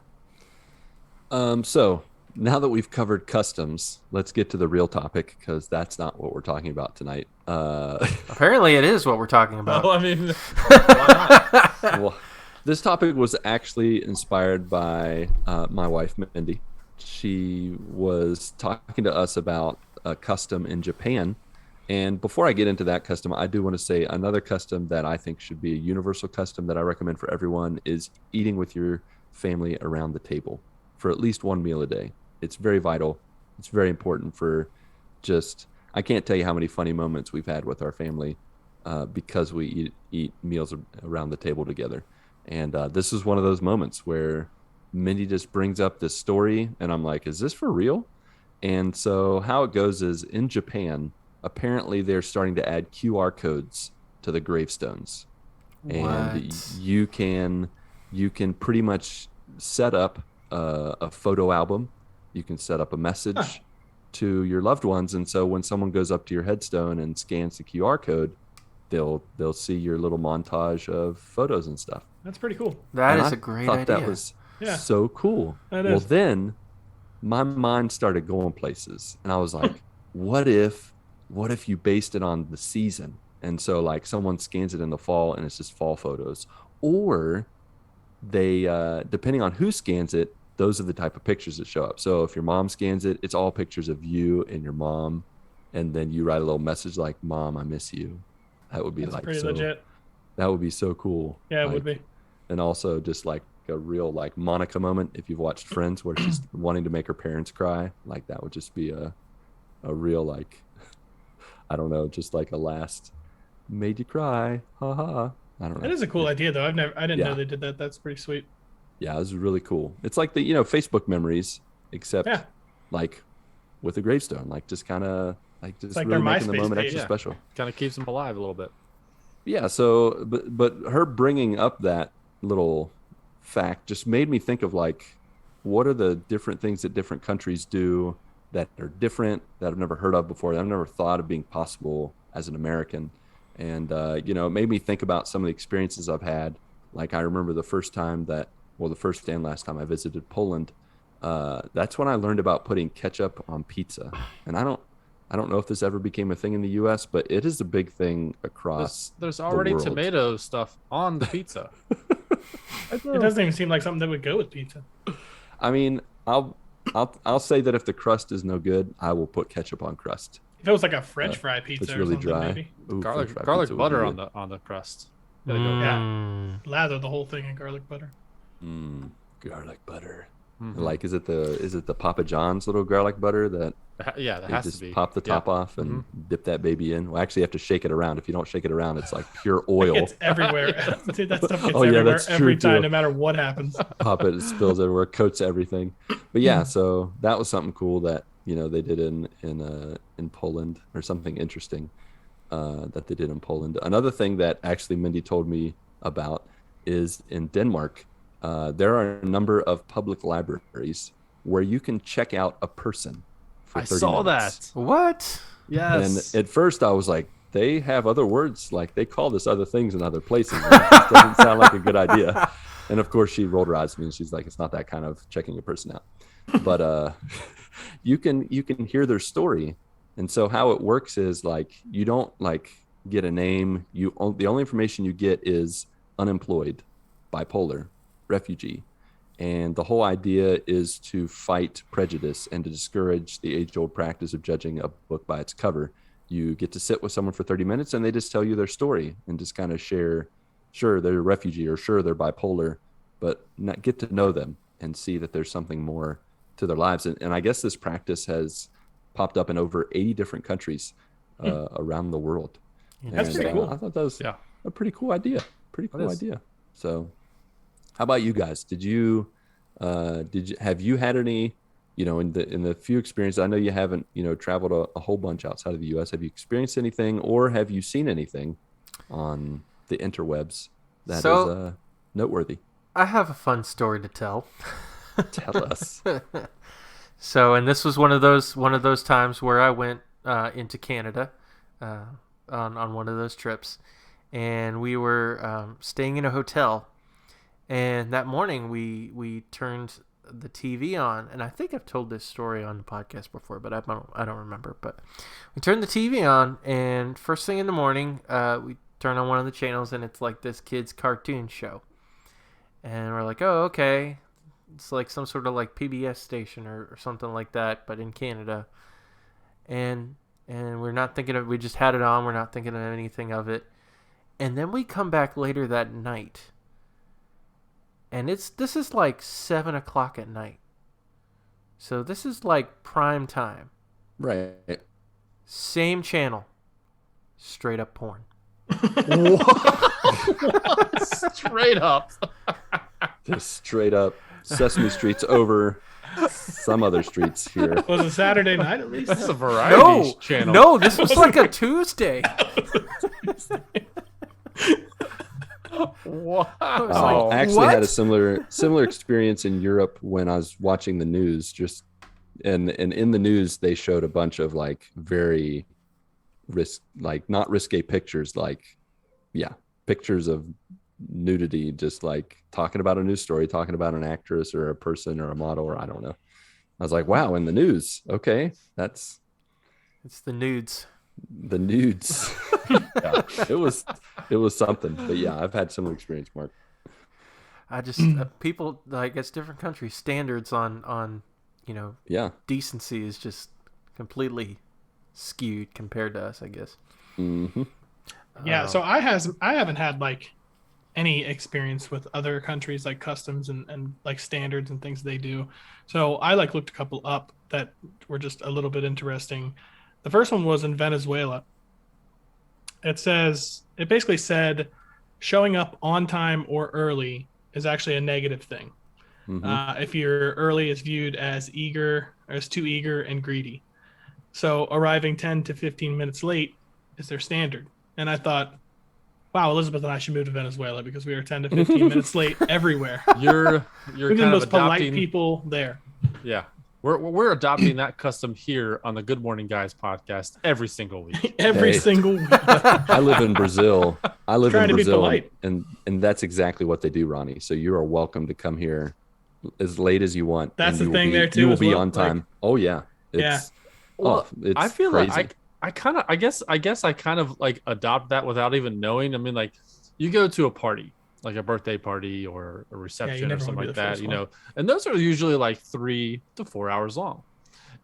So now that we've covered customs, let's get to the real topic, because that's not what we're talking about tonight. Apparently, it is what we're talking about. Well, I mean, why not? Well, this topic was actually inspired by my wife, Mindy. She was talking to us about a custom in Japan. And before I get into that custom, I do want to say another custom that I think should be a universal custom that I recommend for everyone is eating with your family around the table for at least one meal a day. It's very vital. It's very important for I can't tell you how many funny moments we've had with our family because we eat meals around the table together. And this is one of those moments where Mindy just brings up this story, and I'm like, is this for real? And so how it goes is, in Japan, apparently they're starting to add QR codes to the gravestones. And What? you can pretty much set up a photo album. You can set up a message to your loved ones. And so when someone goes up to your headstone and scans the QR code, they'll see your little montage of photos and stuff. that's pretty cool. That And is I a great thought idea. that was Yeah. so cool. That Well, is. then my mind started going places, and I was like, what if you based it on the season? And so like someone scans it in the fall and it's just fall photos, or they depending on who scans it, those are the type of pictures that show up. So if your mom scans it, it's all pictures of you and your mom, and then you write a little message like, "Mom, I miss you." That would be That's like pretty so legit. That would be so cool. Yeah, it Like, would be. and also just like a real like Monica moment if you've watched Friends where she's wanting to make her parents cry. Like that would just be a real like I don't know, just like a last made you cry. Ha ha. I don't know. That is a cool idea, though. I didn't know Yeah. they did that. That's pretty sweet. Yeah, it was really cool. It's like the Facebook memories, except Yeah. like with a gravestone, like just kind of like just like really their making the MySpace moment page. extra Yeah. special. Kind of keeps them alive a little bit. Yeah. So, but her bringing up that little fact just made me think of like, what are the different things that different countries do that are different that I've never heard of before, that I've never thought of being possible as an American. And, it made me think about some of the experiences I've had. Like I remember the first and last time I visited Poland. That's when I learned about putting ketchup on pizza. And I don't know if this ever became a thing in the U.S., but it is a big thing across. There's already the world. tomato stuff on the pizza. It doesn't even seem like something that would go with pizza. I mean, I'll say that if the crust is no good, I will put ketchup on crust. If it was like a French fry If pizza it's or really something, dry. maybe Ooh, garlic French fry garlic pizza would be butter good. on the crust. Gotta go with that. lather the whole thing in garlic butter. Garlic butter. Mhm. Like, is it the Papa John's little garlic butter that Yeah, that you has just to be. pop the top off and dip that baby in? Well, actually, you have to shake it around. If you don't shake it around, it's like pure oil. It's everywhere. Dude, that stuff gets Oh, yeah, everywhere that's every true, time, too. no matter what happens. Pop it spills everywhere, coats everything. But yeah, so that was something cool that they did in Poland, or something interesting that they did in Poland. Another thing that actually Mindy told me about is in Denmark. There are a number of public libraries where you can check out a person for 30 I saw minutes. that. What? Yes. And at first I was like, they have other words, like they call this other things in other places. This doesn't sound like a good idea. And of course she rolled her eyes at me and she's like, it's not that kind of checking a person out. But you can hear their story. And so how it works is like you don't like get a name. The only information you get is unemployed, bipolar, refugee. And the whole idea is to fight prejudice and to discourage the age-old practice of judging a book by its cover. You get to sit with someone for 30 minutes and they just tell you their story and just kind of share, sure, they're a refugee or sure, they're bipolar, but not get to know them and see that there's something more to their lives. And I guess this practice has popped up in over 80 different countries around the world. That's pretty cool. I thought that was a pretty cool idea. So how about you guys? Have you had any, in the few experiences, I know you haven't, traveled a whole bunch outside of the US. Have you experienced anything or have you seen anything on the interwebs that is noteworthy? I have a fun story to tell. Tell us. So, and this was one of those times where I went into Canada on one of those trips, and we were staying in a hotel. And that morning, we turned the TV on, and I think I've told this story on the podcast before, but I don't remember. But we turned the TV on, and first thing in the morning, we turn on one of the channels, and it's like this kid's cartoon show, and we're like, oh, okay, it's like some sort of like PBS station or something like that, but in Canada, and we're not thinking of. We just had it on. We're not thinking of anything of it, and then we come back later that night. And this is like 7 o'clock at night. So this is like prime time. Right. Same channel. Straight up porn. Straight up. Just straight up Sesame Street's over some other streets here. Was it Saturday night at least? That's a variety channel. No, this was like a Tuesday. Wow. I actually had a similar experience in Europe when I was watching the news. And in the news they showed a bunch of like very not risque pictures, pictures of nudity, just like talking about a news story, talking about an actress or a person or a model or I don't know. I was like, wow, in the news. Okay, it's the nudes. The nudes. Yeah, it was something. But yeah, I've had similar experience, Mark. I just people, like, it's different countries, standards on decency is just completely skewed compared to us, I guess. Mm-hmm. Yeah, so I haven't had like any experience with other countries like customs and like standards and things they do. So I like looked a couple up that were just a little bit interesting. The first one was in Venezuela. It basically said showing up on time or early is actually a negative thing. Mm-hmm. If you're early, is viewed as too eager and greedy. So arriving 10 to 15 minutes late is their standard. And I thought, wow, Elizabeth and I should move to Venezuela because we are 10 to 15 minutes late everywhere. You're We're the kind of most polite adopting. people there. Yeah, we're adopting that custom here on the Good Morning Guys podcast every single week. Every Hey. single week. I live in Brazil. Trying to be polite. and that's exactly what they do, Ronnie. So you are welcome to come here as late as you want. That's and the thing there too. You will as be well. on time. Like, Oh yeah. Yeah. Well, it's I feel crazy. like I guess I kind of like adopt that without even knowing. I mean, like you go to a party, like a birthday party or a reception or never something wanna be like the that, first one. and those are usually like 3 to 4 hours long.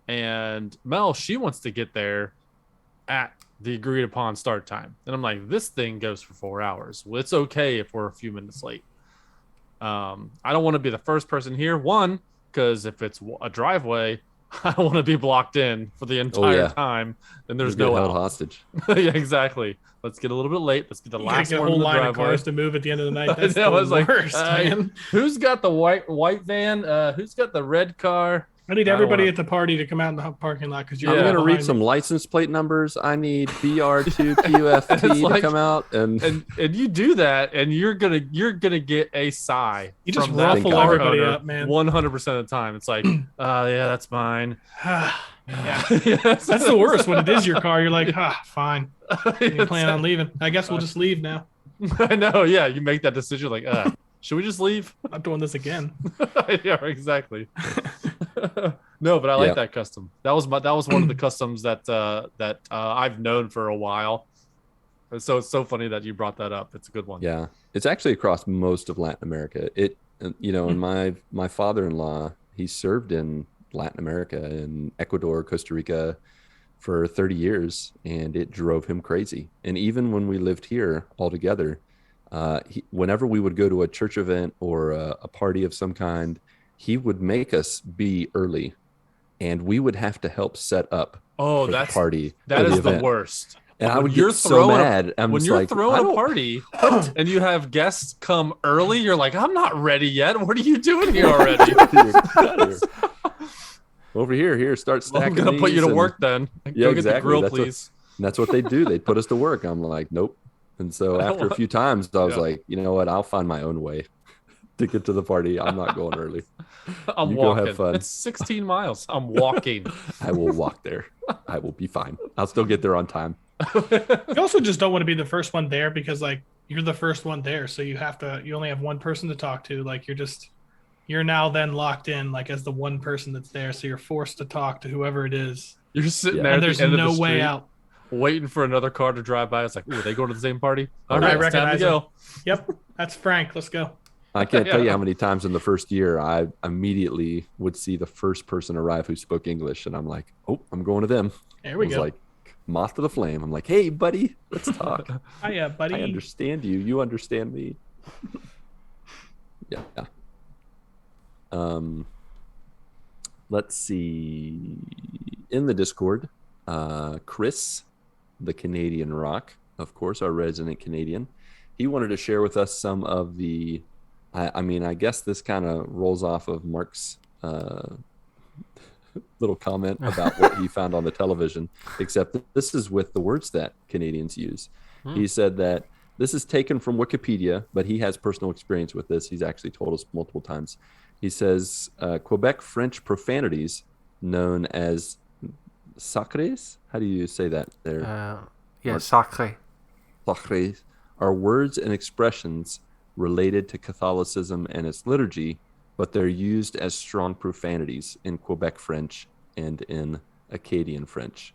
And Mel, she wants to get there at the agreed upon start time. And I'm like, this thing goes for 4 hours. Well, it's okay if we're a few minutes late. I don't want to be the first person here. One, because if it's a driveway, I don't want to be blocked in for the entire time. And there's You'll no get held out. hostage. Yeah, exactly. Let's get a little bit late. Let's get the you gotta last get a one whole in the line of driveway. cars to move at the end of the night. That's I know, the I was like, worst, man. Who's got the white van? Who's got the red car? I need I don't everybody wanna- at the party to come out in the parking lot because Yeah. I'm you're gonna read behind some me. license plate numbers. I need BR2 PUFT It's like- to come out, and And you do that, and you're gonna get a sigh. You just from that ruffle car everybody owner up, man. 100% of the time. It's like, yeah, that's mine. Yeah. Yes. That's the worst. When it is your car, you're like, fine. You It's- plan on leaving. I guess we'll just leave now. I know. Yeah, you make that decision. Like, should we just leave? I'm not doing this again. Yeah, exactly. No, but I like Yeah. that custom. That was one of the customs that I've known for a while. So it's so funny that you brought that up. It's a good one. yeah, it's actually across most of Latin America. And my father-in-law, he served in Latin America, in Ecuador, Costa Rica, for 30 years, and it drove him crazy. And even when we lived here all together, whenever we would go to a church event or a party of some kind, he would make us be early, and we would have to help set up Oh, for that's the party. that or is the event. worst. And I When would you're get so throwing a- mad. I'm When just you're like, I throwing a don't- party and you have guests come early, you're like, I'm not ready yet. What are you doing here already? Over here, start Well, I'm stacking. gonna put you these to and- work then. Yeah, Go get exactly. the grill, That's what- please. And that's what they do. They put us to work. I'm like, nope. And so I don't after a want- few times, I was Yeah. like, you know what? I'll find my own way to get to the party. I'm not going early. I'm You go walking. have fun. It's 16 miles. I'm walking. I will walk there. I will be fine. I'll still get there on time. You also just don't want to be the first one there because like you're the first one there, so you only have one person to talk to. Like you're now then locked in like as the one person that's there, so you're forced to talk to whoever it is. You're sitting Yeah. there And at there's the end no of the way street, out. waiting for another car to drive by. It's like, ooh, they go to the same party. All I right, it's time to recognize go. Yep, that's Frank. Let's go. I can't tell you Yeah. how many times in the first year I immediately would see the first person arrive who spoke English, and I'm like, oh, I'm going to them. There we I was go. like, moth to the flame. I'm like, hey, buddy, let's talk. Hiya, buddy. I understand you. You understand me. Yeah. Let's see. In the Discord, Chris, the Canadian Rock, of course, our resident Canadian, he wanted to share with us some of the. I guess this kind of rolls off of Marc's little comment about what he found on the television, except that this is with the words that Canadians use. He said that this is taken from Wikipedia, but he has personal experience with this. He's actually told us multiple times. He says Quebec French profanities, known as sacrés. How do you say that there? Sacré. Sacrés are words and expressions related to Catholicism and its liturgy, but they're used as strong profanities in Quebec French and in Acadian French.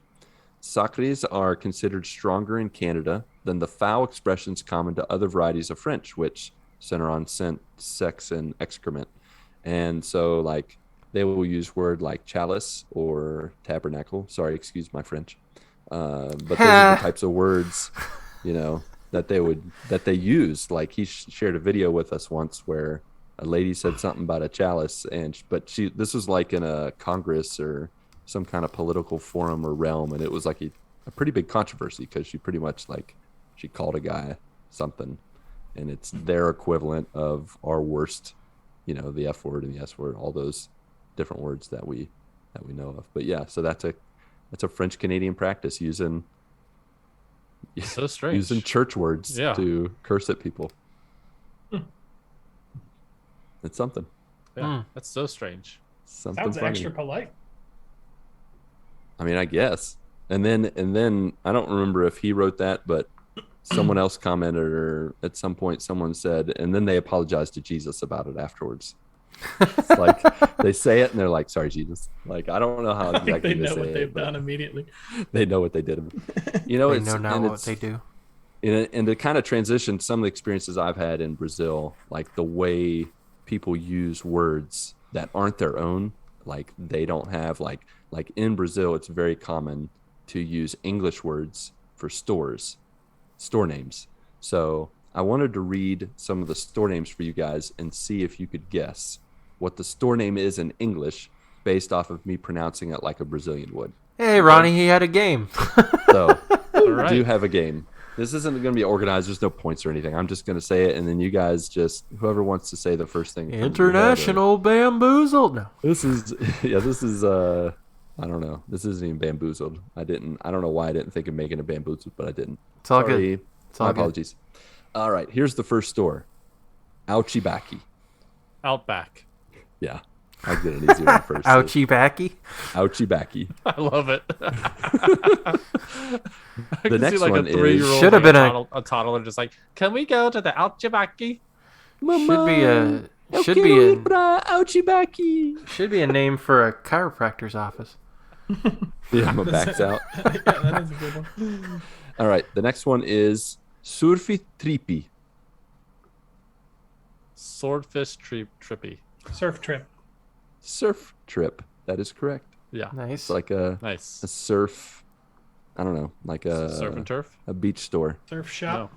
Sacrés are considered stronger in Canada than the foul expressions common to other varieties of French, which center on scent, sex, and excrement. And so, like, they will use word like chalice or tabernacle. Sorry, excuse my French. But those are the types of words that they used. Like he shared a video with us once where a lady said something about a chalice, but this was like in a Congress or some kind of political forum or realm, and it was like a pretty big controversy because she pretty much she called a guy something, and it's their equivalent of our worst, the F word and the S word, all those different words that we know of. But yeah, so that's a French Canadian practice using So strange. using church words to curse at people. It's something. Yeah, that's so strange. Something Sounds funny. extra polite. I mean, I guess. And then I don't remember if he wrote that, but someone else commented, or at some point someone said, and then they apologized to Jesus about it afterwards. It's like they say it and they're like, "Sorry, Jesus." Like, I don't know how I think exactly they know say what they've it, but done immediately. they know what they did. They know now what they do. And to kind of transition some of the experiences I've had in Brazil, like the way people use words that aren't their own, like they don't have like in Brazil, it's very common to use English words for store names. So I wanted to read some of the store names for you guys and see if you could guess what the store name is in English based off of me pronouncing it like a Brazilian would. Hey, Ronnie, he had a game. So All right. do have a game. This isn't going to be organized. There's no points or anything. I'm just going to say it, and then you guys just, whoever wants to say the first thing. International bamboozled. No. This is I don't know. This isn't even bamboozled. I don't know why I didn't think of making a bamboozled, but I didn't. It's all Sorry. good. It's all My good. apologies. All right. Here's the first store. Ouchibaki. Outback. Yeah. I did an easy one first. Ouchie backy. Ouchibaki. I love it. I The can next see like one a 3-year-old, Should have been a toddler just like, can we go to the Outbacky? Should be a name for a chiropractor's office. Yeah, my back's out. Yeah, that is a good one. All right. The next one is Surfi Tripi. Swordfish trippy. Surf trip. Surf trip. That is correct. Yeah. It's Nice. like a Nice. surf, I don't know, like Surf and turf? a beach store. Surf shop.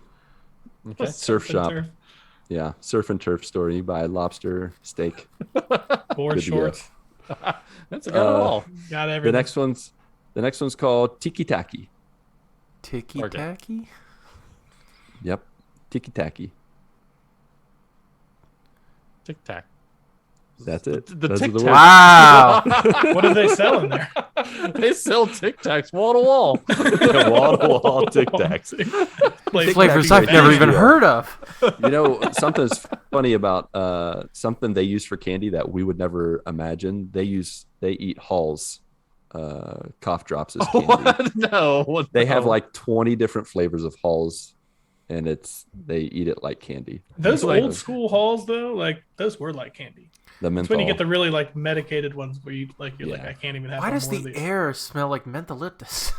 No. Okay. Surf and shop. turf. Yeah, surf and turf store. You buy lobster, steak. Board Good to go. shorts. That's a good all. Got The everything. next one's called Tiki Taki. Ticky tacky. Yep, Tiki Taki. Tic Tac. That's it. The Those are Tic the Tac. words. Wow. What do they sell in there? They sell Tic Tacs wall to wall. Wall to wall Tic Tacs. Place Flavors Tacky I've never even Tacky. heard of. You know, something's funny about something they use for candy that we would never imagine. They eat Hall's cough drops as candy. What? No. They have like 20 different flavors of Halls, and they eat it like candy. Those Like- old school halls though, like those were like candy. The It's menthol. when you get the really like medicated ones where you're like, Yeah. I can't even have Why one does more the of these. air smell like mentholyptus?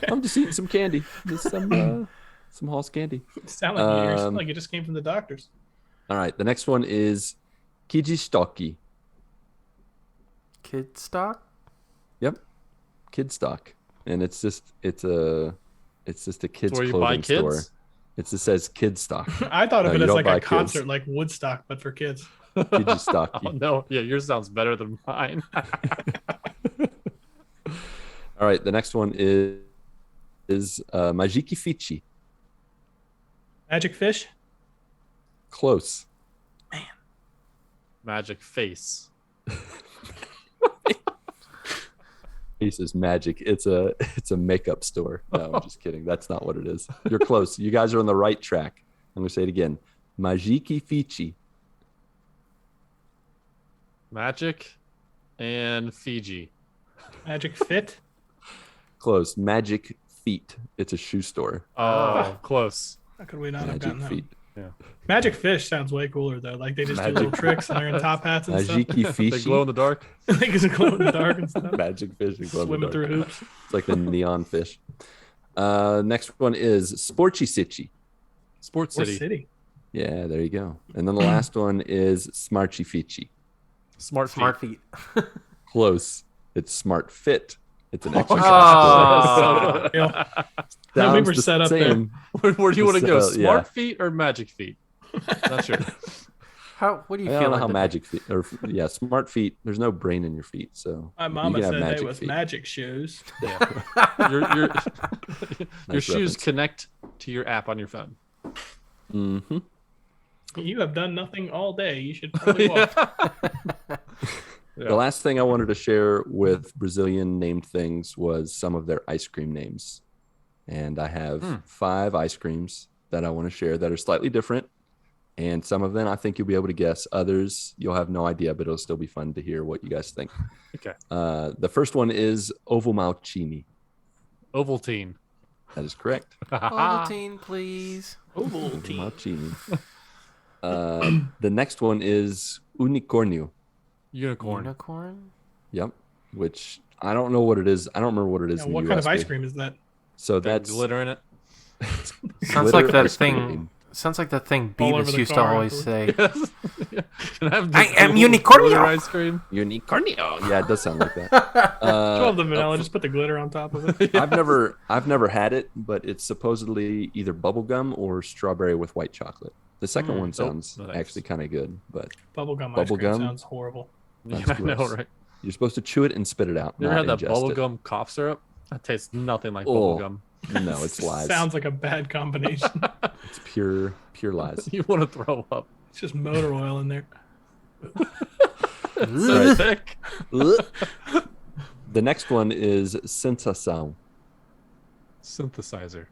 I'm just eating some candy. Just some Hall's candy. Sound like you Um, like it just came from the doctors. All right, the next one is Kijistoki. Kid stock? Yep, kid stock, and it's just a kids where you buy clothing kids? store. It just says kid stock. I thought of No, it you as don't like buy a kids. concert, like Woodstock, but for kids. Kijistoki. Oh, no. Yeah, yours sounds better than mine. All right, the next one is Majiki Fichi. Magic fish. Close. Magic face. Face is magic. It's a makeup store. No, I'm just kidding. That's not what it is. You're close. You guys are on the right track. I'm gonna say it again. Majiki Fichi. Magic and Fiji. Magic fit. Close. Magic Feet. It's a shoe store. Oh, close. How could we not have Magic gotten that? Feet. Magic fish sounds way cooler though. Like they just Magic- do little tricks and they're in top hats and Majiki They glow in Fichi. the dark. stuff. They just glow in the dark and stuff. Magic fish. and glow in the Swimming dark. through hoops. It's like the neon fish. Next one is Sporchy Sichi. Sports Or City. city. Yeah, there you go. And then the last one is Smarchy Fichi. Smart Smart feet. Close. It's Smart Fit. It's an extra Oh. Yeah. No, we were set up there. Where do you want to go? So, Smart feet or magic feet? Not sure. What do you I feel don't know like? how magic feet or smart feet. There's no brain in your feet, so My you mama can have said they magic was feet. magic shoes. Yeah. Your Nice shoes reference. connect to your app on your phone. Mm-hmm. You have done nothing all day. You should probably walk. Yeah. The last thing I wanted to share with Brazilian named things was some of their ice cream names, and I have 5 ice creams that I want to share that are slightly different. And some of them I think you'll be able to guess. Others you'll have no idea, but it'll still be fun to hear what you guys think. Okay. The first one is Ovomaltine. Ovaltine. That is correct. Ovaltine, please. Ovomaltine. The next one is Unicórnio. Unicorn. Unicorn? Yep. Which I don't know what it is. I don't remember what it is Now, in what the kind US, of ice but- cream is that? So That's that's glitter in it. Sounds glitter like that ice thing. cream. Sounds like that thing All over Beavis the used to car always say. Can I have I am glitter unicornio. ice cream? Unicornio. Yeah, it does sound like that. 12 the vanilla. Just put the glitter on top of it. I've never had it, but it's supposedly either bubblegum or strawberry with white chocolate. The second one sounds no thanks. actually kind of good, but Bubblegum ice cream Bubblegum? sounds horrible. That's Yeah, I know, gross. right? you're supposed to chew it and spit it out. You ever not had that ingest it. bubblegum cough syrup? That tastes nothing like Oh. bubblegum. No, it's lies. Sounds like a bad combination. It's pure lies. You want to throw up. It's just motor oil in there. So Right. thick. The next one is Sensação. Synthesizer.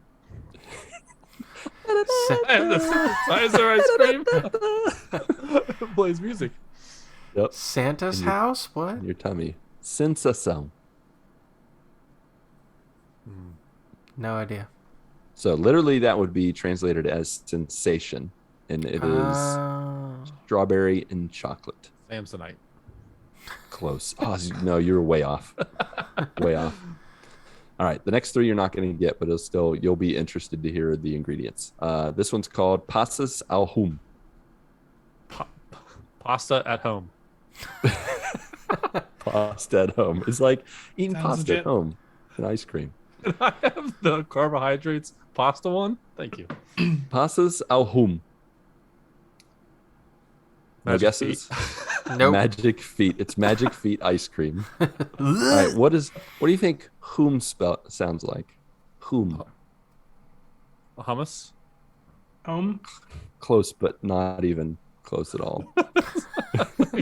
Se- I have the synthesizer ice cream. It plays music. Yep, Santa's In your- house? What? in your tummy. Sensação. No idea. So literally that would be translated as sensation, and it is Oh. strawberry and chocolate. Samsonite. Close. Oh, no, you're way off. Way off. All right, the next 3 you're not going to get, but you'll be interested to hear the ingredients. This one's called Passas ao Rum. Pasta at home. Pasta at home. It's like eating Sounds pasta legit. at home and ice cream. Can I have the carbohydrates pasta one? Thank you. Passas ao Rum. No Magic guesses? Nope. Magic feet. It's magic feet ice cream. All right, what do you think Hum sounds like? Hum. Hummus. Close, but not even close at all.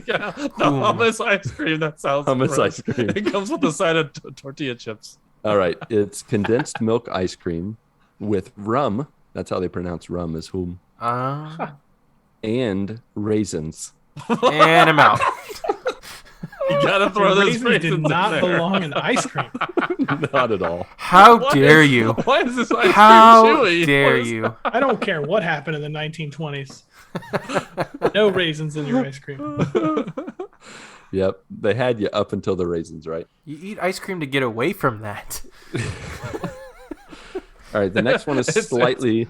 Yeah, the hummus ice cream. That sounds Hummus gross. ice cream. It comes with a side of tortilla chips. All right, it's condensed milk ice cream with rum. That's how they pronounce rum, is Hum. And raisins. And I'm out. You gotta throw those Raisins raisins did in not there. belong in ice cream. Not at all. How Why dare is- you? Why is this ice How cream chewy? dare What is- you? I don't care what happened in the 1920s. No raisins in your ice cream. Yep, they had you up until the raisins, right? You eat ice cream to get away from that. All right, the next one is It's- slightly.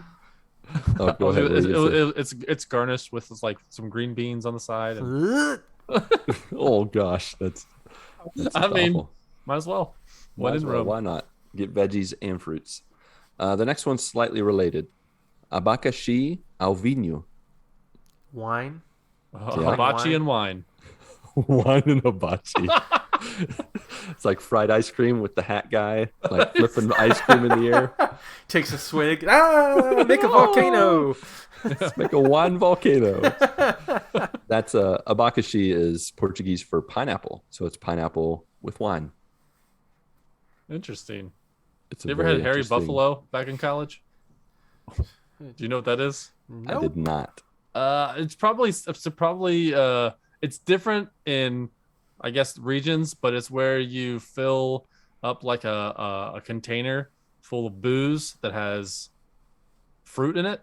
Oh, go ahead. what were you gonna say? It's garnished with like some green beans on the side. And, Oh gosh, that's I mean, awful. might as well. Might When as in well, Rome. why not? Get veggies and fruits. The next one's slightly related. Abacaxi ao vinho. Wine. Hibachi and wine. Wine and hibachi. It's like fried ice cream with the hat guy, like flipping ice cream in the air. Takes a swig. Make a volcano. Let's make a wine volcano. That's abacaxi is Portuguese for pineapple, so it's pineapple with wine. Interesting. It's You ever had Harry Buffalo back in college? Do you know what that is? I did not. It's different in, I guess, regions, but it's where you fill up like a container full of booze that has fruit in it,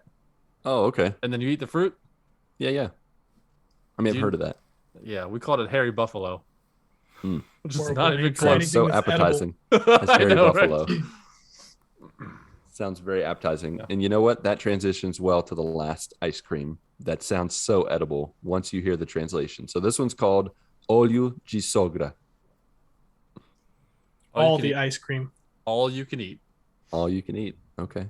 Oh, okay. and then you eat the fruit. Yeah. I mean, I've Do you- heard of that. Yeah, we called it Harry Buffalo. Hmm. Which is Horrible not name even for close. anything Sounds so that's appetizing. edible. As Harry I know, right? Buffalo. Sounds very appetizing. And you know what? That transitions well to the last ice cream. That sounds so edible once you hear the translation. So this one's called Olho de Sogra. All the ice cream. All you can eat. All you can eat. Okay.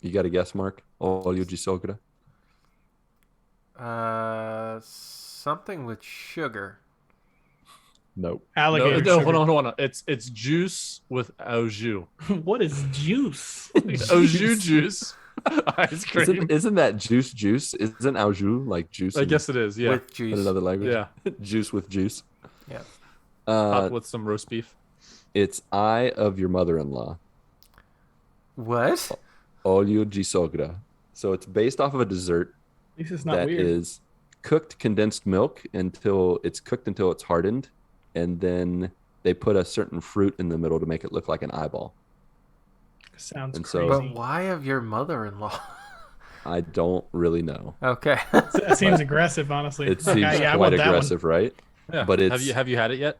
You got a guess, Mark? Óleo de sogra? Something with sugar. Nope. Alligator No, sugar. hold on. It's juice with au jus. What is juice? Au jus juice. Ice cream. Isn't that juice? Isn't au jus like juice? I guess it is, yeah. With juice. In another language? Yeah. Juice with juice. Yeah. Hot with some roast beef. It's eye of your mother-in-law. What? Óleo de sogra. So it's based off of a dessert At least it's not that weird. is cooked condensed milk until it's hardened, and then they put a certain fruit in the middle to make it look like an eyeball. Sounds And crazy. so- But why of your mother-in-law? I don't really know. Okay. That seems aggressive, honestly. It seems I quite want that one. aggressive, right? Yeah. But it's have you had it yet?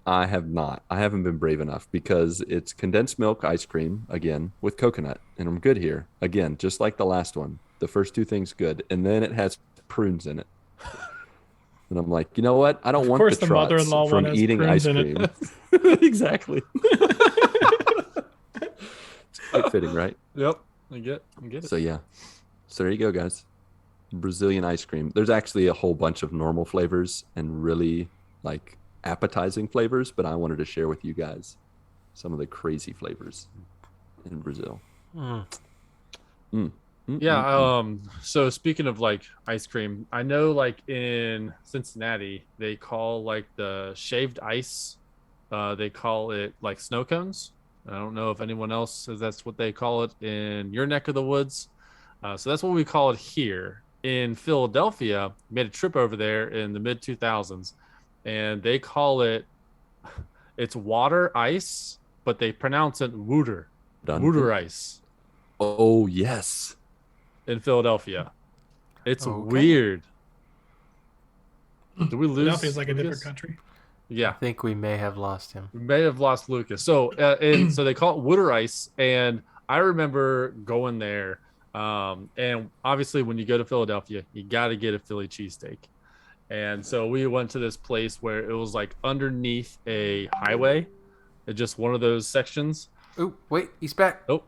I have not. I haven't been brave enough because it's condensed milk ice cream again with coconut, and I'm good here again, just like the last one. The first two things good, and then it has prunes in it. And I'm like, you know what? I don't Of want course the the trots mother-in-law from one has eating prunes ice in cream. it. Exactly. It's quite fitting, right? Yep. I get it. So yeah. So there you go, guys. Brazilian ice cream. There's actually a whole bunch of normal flavors and really like appetizing flavors, but I wanted to share with you guys some of the crazy flavors in Brazil. Yeah, so speaking of like ice cream, I know like in Cincinnati they call like the shaved ice, they call it like snow cones. I don't know if anyone else says that's what they call it in your neck of the woods. So that's what we call it here in Philadelphia. Made a trip over there in the mid 2000s, and they call it, it's water ice, but they pronounce it water ice Oh yes. in Philadelphia. It's Okay. weird. Do we lose? Philadelphia's like a different Lucas? country. I Yeah, think we may have lost him. we may have lost Lucas. So, so they call it water ice, and I remember going there. And obviously, when you go to Philadelphia, you got to get a Philly cheesesteak. And so we went to this place where it was like underneath a highway, it's just one of those sections. Oh, wait, he's back. Oh,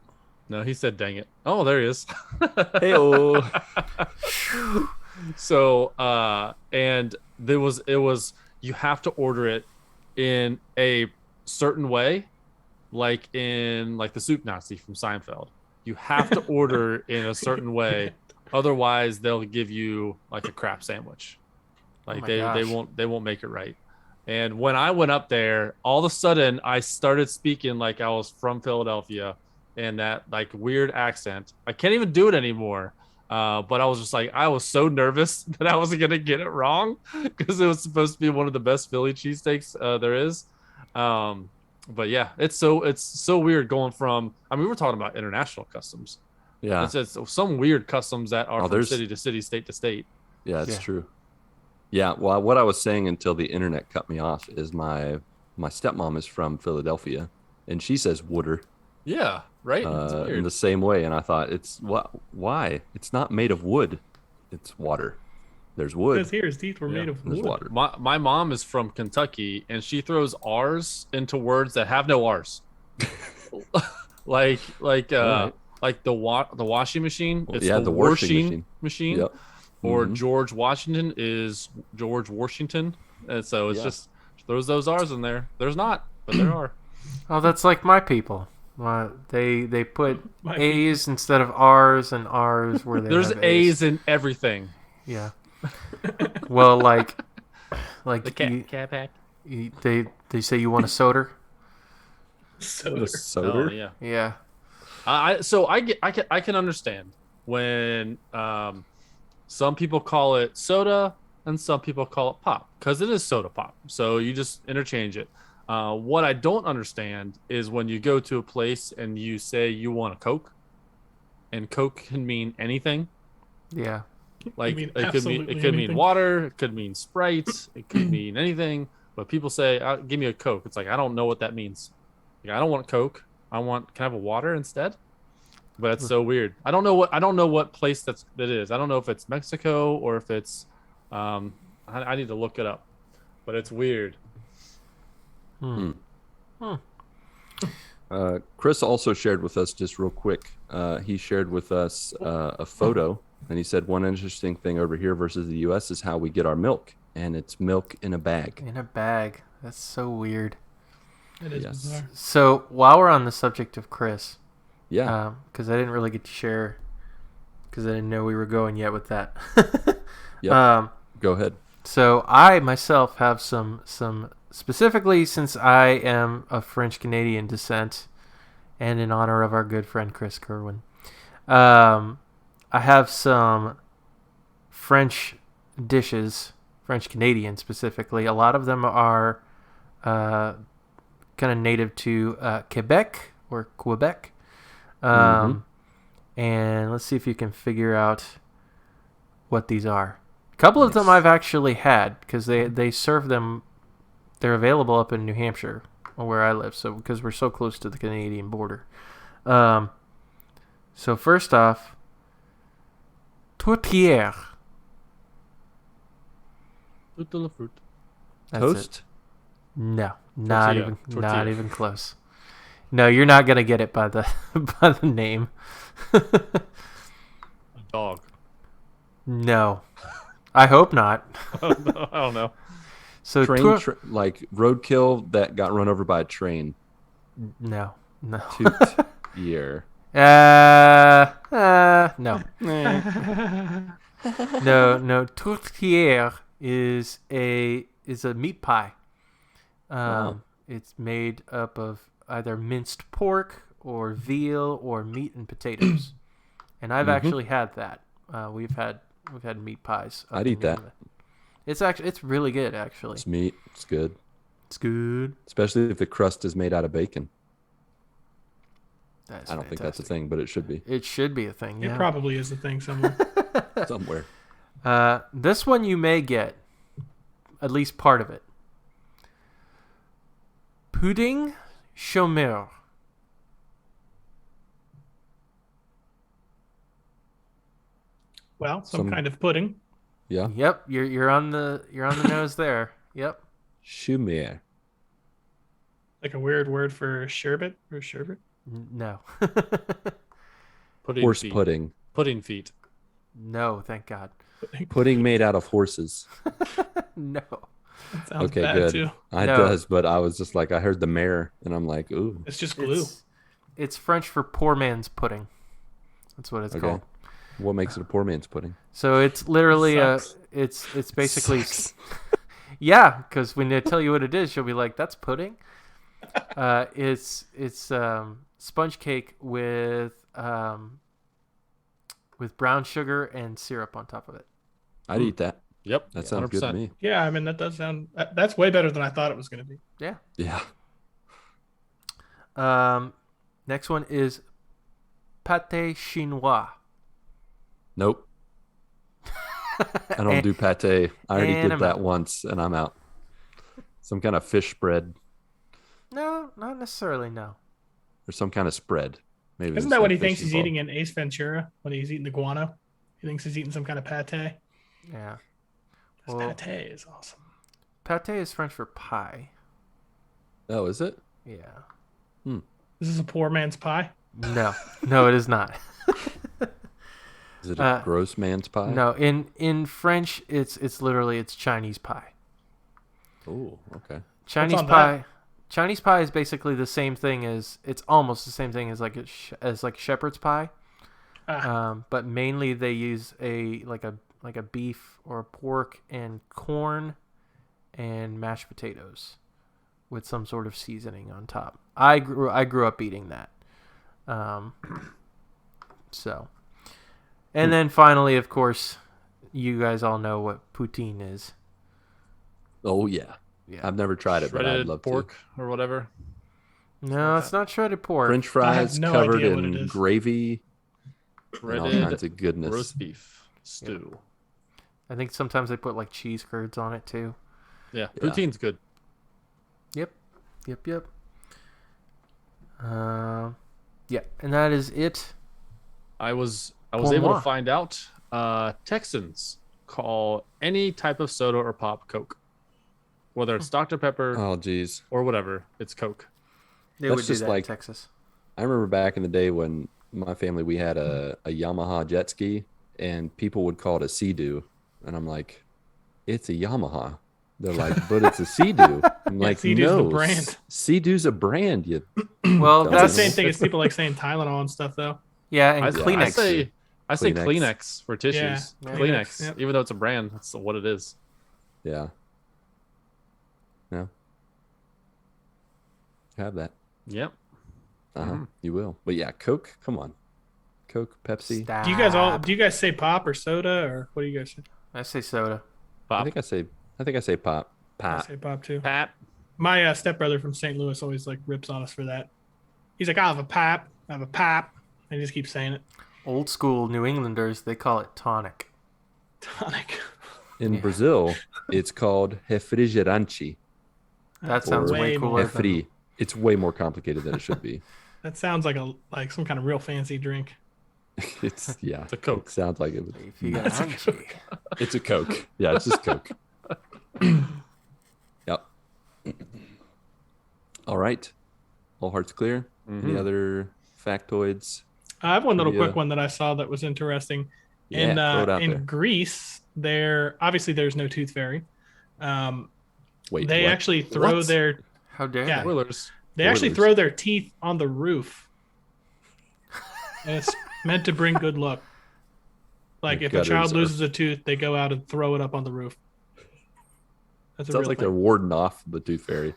no, he said, "Dang it!" Oh, there he is. Hey-o. So, and it was you have to order it in a certain way, like in like the Soup Nazi from Seinfeld. You have to order in a certain way, otherwise they'll give you like a crap sandwich. Like my they gosh. won't make it right. And when I went up there, all of a sudden I started speaking like I was from Philadelphia, and that like weird accent. I can't even do it anymore. But I was just like, I was so nervous that I wasn't gonna get it wrong because it was supposed to be one of the best Philly cheesesteaks there is. But yeah, it's so weird going from. I mean, we're talking about international customs. Yeah. It's some weird customs that are from there's- city to city, state to state. Yeah, it's Yeah. true. Yeah, well, what I was saying until the internet cut me off is my stepmom is from Philadelphia, and she says water Yeah, right. It's in weird. the same way, and I thought it's why? It's not made of wood, it's water. There's It wood. says here his teeth were made of There's wood. water. My mom is from Kentucky, and she throws R's into words that have no R's. like Alright. like the washing machine. It's yeah, the the washing washing machine. Yep. Or Mhm. George Washington is George Washington, and so it's Yeah. just throws those R's in there. There's not, but there are. Oh, that's like my people. They put My A's instead of R's and R's where they There's have A's in everything. Yeah. Well, like The cat pack. they say you want a soda. So The soda. Oh yeah. Yeah. I can understand when some people call it soda and some people call it pop because it is soda pop. So you just interchange it. What I don't understand is when you go to a place and you say you want a Coke, and Coke can mean anything. Yeah. Like mean it could mean absolutely anything? water, it could mean Sprite, it could mean anything. But people say, "Give me a Coke." It's like I don't know what that means. Like, I don't want Coke. Can I have a water instead? But it's so weird. I don't know what place that is. I don't know if it's Mexico or if it's I need to look it up. But it's weird. Chris also shared with us, just real quick, he shared with us a photo, and he said one interesting thing over here versus the U.S. is how we get our milk, and it's milk in a bag. In a bag. That's so weird. It is bizarre. So while we're on the subject of Chris, Yeah. because I didn't really get to share, because I didn't know we were going yet with that. Yep. Go ahead. So I myself have some specifically, since I am of French Canadian descent, and in honor of our good friend Chris Kerwin, I have some French dishes, French Canadian specifically. A lot of them are kind of native to Quebec or Quebec. And let's see if you can figure out what these are. A couple of them I've actually had, because they serve them. They're available up in New Hampshire, where I live, so because we're so close to the Canadian border. So first off, tourtière. Toast? No, not Tortilla. even close. No, you're not gonna get it by the by the name. A dog. No, I hope not. I don't know. So Like roadkill that got run over by a train. no. Year. No. No. Tourtière is a meat pie. It's made up of either minced pork or veal or meat and potatoes. And I've actually had that. We've had meat pies. I'd eat that. It's really good, actually. It's meat. It's good. It's good. Especially if the crust is made out of bacon. That's I don't think that's a thing, but it should be. It should be a thing, yeah. It probably is a thing somewhere. Somewhere. This one you may get, at least part of it. Pudding chômeur. Well, some kind of pudding. Yeah. Yep, you're on the nose there. Yep. Chômeur. Like a weird word for sherbet or sherbet. No. Horse pudding. Pudding feet. No, thank God. Pudding made out of horses. No. That sounds Okay, bad good. too. It No. does, but I was just like, I heard the mare, and I'm like, ooh. It's just glue. It's French for poor man's pudding. That's what it's called. What makes it a poor man's pudding? So it's literally Sucks. it's basically Sucks. yeah, because when they tell you what it is, you'll be like, "That's pudding." It's sponge cake with brown sugar and syrup on top of it. I'd eat that. Yep. That sounds good to me. Yeah, I mean that does sound. That's way better than I thought it was going to be. Yeah. Yeah. Next one is pâté chinois. Nope. I don't do pate. I already and did I'm that out. once, and I'm out. Some kind of fish spread No, not necessarily. No. or some kind of spread. Maybe Isn't there's that what no he thinks fish he's involved. eating in Ace Ventura when he's eating the guano? He thinks he's eating some kind of pate. Yeah. This Well, pate is awesome. pâté is French for pie. Oh, is it? Yeah. This is a poor man's pie. No, it is not. Is it a gross man's pie? No, in French, it's literally Chinese pie. Oh, okay. Chinese on pie. that? Chinese pie is basically the same thing as it's almost the same thing as like shepherd's pie. But mainly they use a beef or a pork and corn and mashed potatoes with some sort of seasoning on top. I grew up eating that. And then finally, of course, you guys all know what poutine is. Oh, yeah. Yeah. I've never tried it, but I'd Shredded love pork or whatever. No, it's not shredded to. pork. French I have fries no covered idea what it in is. gravy and all Shredded kinds of goodness. roast beef stew. I think sometimes they put like cheese curds on it too. Yeah, Yeah. poutine's good. Yep. Yeah, and that is it. I was Pour able moi. to find out Texans call any type of soda or pop Coke. Whether it's Dr. Pepper Oh, geez. or whatever, it's Coke. They That's would do just that like in Texas. I remember back in the day when my family we had a Yamaha jet ski, and people would call it a Sea-Doo, and I'm like, it's a Yamaha. They're like, but it's a Sea-Doo. I'm like, Sea-Doo's the no, brand. Sea-Doo's a brand. You Well, Don't It's the that's same thing as people like saying Tylenol and stuff, though. yeah, and I Kleenex. say Kleenex. Kleenex for tissues. Yeah, Kleenex, Kleenex, yep. even though it's a brand, that's what it is. yeah. Have that. Yep. You will. But yeah, Coke, come on. Coke, Pepsi. Stop. Do you guys say pop or soda, or what do you guys say? I say soda. I Pop. think I say pop. I Pop. say pop too. Pat. My stepbrother from St. Louis always like rips on us for that. He's like, I'll have a pop. I have a pop. And he just keeps saying it. Old school New Englanders, they call it tonic. Tonic. In Brazil, it's called refrigerante. That sounds way way more cooler. Refri. It's way more complicated than it should be. That sounds like some kind of real fancy drink. It's a Coke. It sounds like it. If you got Anchi. It's a Coke. Yeah, it's just Coke. Yep. All right. All hearts clear. Any other factoids? I have one little Trivia. quick one that I saw that was interesting. Yeah, throw it out there. In Greece, there's no tooth fairy. Wait, They what? actually throw What? their How dare Yeah. they? Spoilers. They actually Spoilers. throw their teeth on the roof. And it's meant to bring good luck. Like Their if a child gutters are- loses a tooth, they go out and throw it up on the roof. That's a Sounds real like thing. they're warding off the tooth fairy.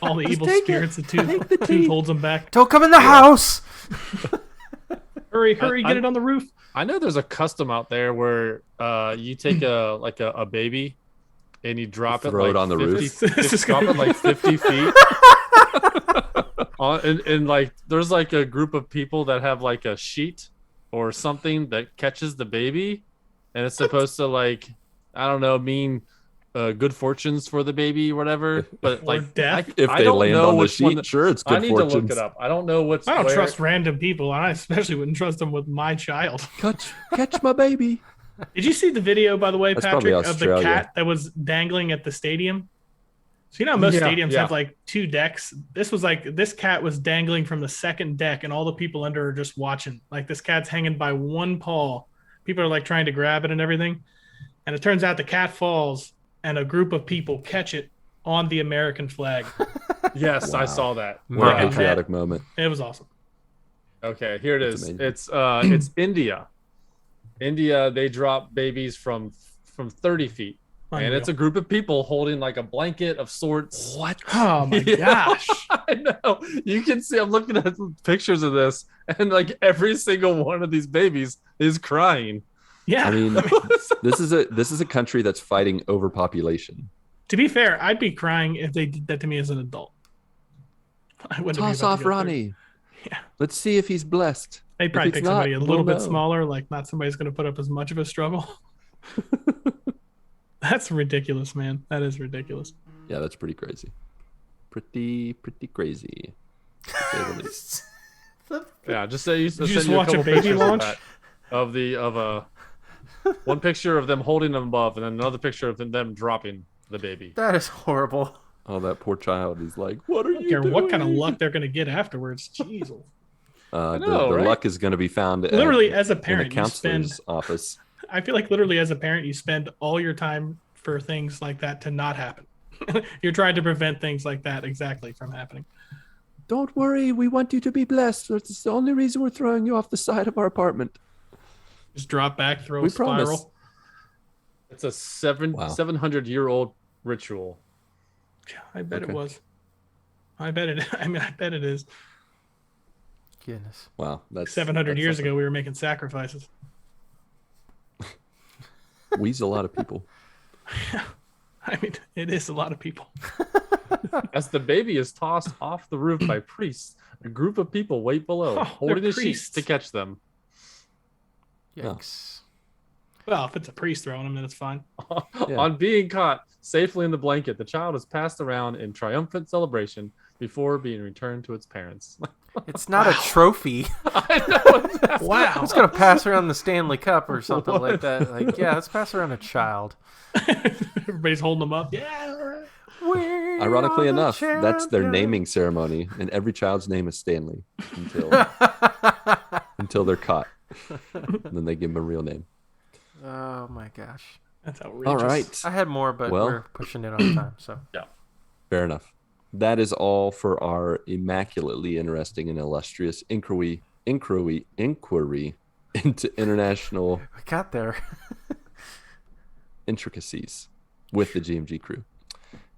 All the evil take it. spirits. The Take the tooth teeth. holds them back. Don't come in the house. Hurry, I- get it on the roof. I know there's a custom out there where you take a baby and you drop Throw it it like on the 50 roof? This is drop gonna it like 50 feet. And like there's like a group of people that have like a sheet or something that catches the baby, and it's supposed to like I don't know mean good fortunes for the baby or whatever. But Or like death. If I they don't land know on the which one sheet, that- sure, it's good I need fortunes. to look it up. I don't know what's. I don't where. trust random people, and I especially wouldn't trust them with my child. Catch my baby. Did you see the video, by the way, That's probably Patrick, of the Australia. cat that was dangling at the stadium? So you know how most Yeah, stadiums yeah. have like 2 decks. This cat was dangling from the second deck, and all the people under are just watching. Like this cat's hanging by one paw. People are like trying to grab it and everything. And it turns out the cat falls, and a group of people catch it on the American flag. Yes, Wow. I saw that. What a Yeah. patriotic moment. It was awesome. Okay, here it That's is. amazing. It's India. India, they drop babies from 30 feet. And it's a group of people holding like a blanket of sorts. What? Oh my Yeah. gosh. I know. You can see I'm looking at pictures of this, and like every single one of these babies is crying. Yeah. I mean, this is a country that's fighting overpopulation. To be fair, I'd be crying if they did that to me as an adult. I wouldn't be Toss about to off go through. Ronnie. Yeah. Let's see if he's blessed. They'd probably If pick it's somebody not, a little we'll bit know. smaller, like not somebody's going to put up as much of a struggle. That's ridiculous, man. That is ridiculous. Yeah, that's pretty crazy. Pretty crazy. To say the least. Yeah, just say you just watch a baby launch? of a one picture of them holding them above, and then another picture of them dropping the baby. That is horrible. Oh, that poor child. He's like, what are I you don't care doing? what kind of luck they're going to get afterwards. Jeez. know, the right? luck is going to be found Literally, as a in a parent, you spend. counselor's office. I feel like literally, as a parent, you spend all your time for things like that to not happen. You're trying to prevent things like that exactly from happening. Don't worry, we want you to be blessed. It's the only reason we're throwing you off the side of our apartment. Just drop back, throw We a spiral. promise. It's a Wow. 700-year-old ritual. I bet Okay. it was. I bet it. I mean, I bet it is. Goodness. Wow, that's 700 that's years something. ago, we were making sacrifices. We's a lot of people. I mean, it is a lot of people. As the baby is tossed off the roof by priests, a group of people wait below, Oh, holding they're a sheet priests. to catch them. Yikes. Well, if it's a priest throwing them, then it's fine. Yeah. On being caught safely in the blanket, the child is passed around in triumphant celebration before being returned to its parents. It's not a trophy. I know. Wow. It's gonna pass around the Stanley Cup or something like that. Like, yeah, let's pass around a child. Everybody's holding them up. Yeah. all right. I Ironically are the enough, that's their champions. naming ceremony, and every child's name is Stanley until they're caught. And then they give them a real name. Oh my gosh. That's outrageous. All right. I had more, but Well- we're pushing it on time. So Fair enough. That is all for our immaculately interesting and illustrious inquiry into international we got there. intricacies with the GMG crew.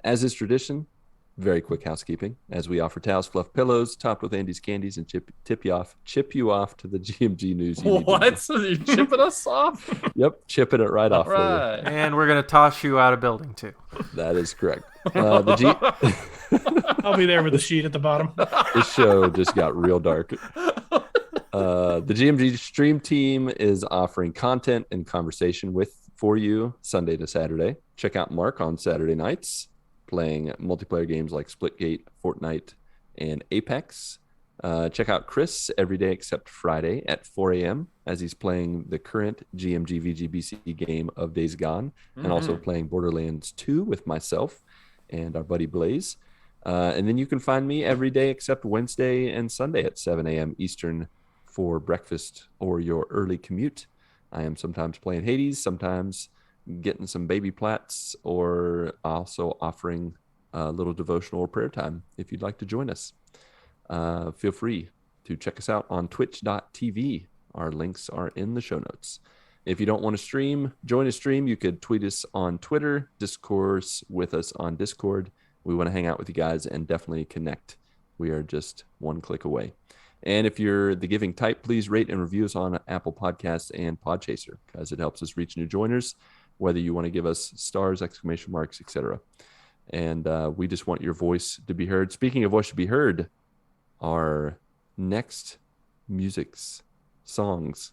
As is tradition, very quick housekeeping, as we offer towels, fluff pillows, topped with Andy's candies, and chip you off to the GMG news. You need to know. What? So you're chipping us off? Yep, chipping it right off All for right. And we're going to toss you out of building, too. you. That is correct. I'll be there with the sheet at the bottom. This show just got real dark. The GMG stream team is offering content and conversation for you Sunday to Saturday. Check out Marc on Saturday nights, playing multiplayer games like Splitgate, Fortnite, and Apex. Check out Chris every day except Friday at 4 a.m. as he's playing the current GMG VGBC game of Days Gone, and also playing Borderlands 2 with myself and our buddy Blaze. And then you can find me every day except Wednesday and Sunday at 7 a.m. Eastern for breakfast or your early commute. I am sometimes playing Hades, sometimes getting some baby plats, or also offering a little devotional or prayer time if you'd like to join us. Feel free to check us out on twitch.tv. Our links are in the show notes. If you don't want to join a stream, you could tweet us on Twitter, discourse with us on Discord. We want to hang out with you guys and definitely connect. We are just one click away. And if you're the giving type, please rate and review us on Apple Podcasts and Podchaser, because it helps us reach new joiners, whether you want to give us stars, exclamation marks, etc. And we just want your voice to be heard. Speaking of voice to be heard, our next songs,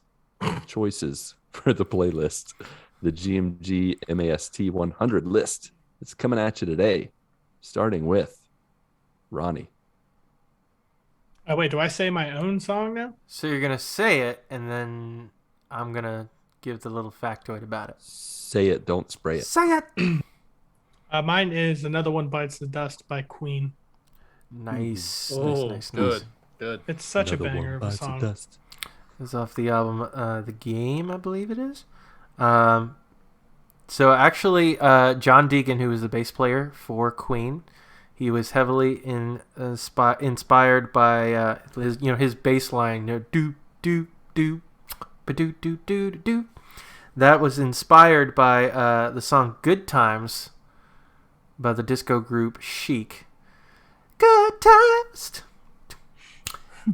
choices for the playlist, the GMG MAST 100 list, is coming at you today, starting with Ronnie. Oh, wait, do I say my own song now? So you're going to say it, and then I'm going to give the little factoid about it. Say it, don't spray it. Say it! Mine is Another One Bites the Dust by Queen. Nice. Oh, nice. good. It's such Another a banger one of a bites the song. dust. It's off the album The Game, I believe it is. So actually, John Deacon, who was the bass player for Queen, he was heavily inspired by his bass line, do do do, ba do do do do. That was inspired by the song "Good Times" by the disco group Chic. Good times,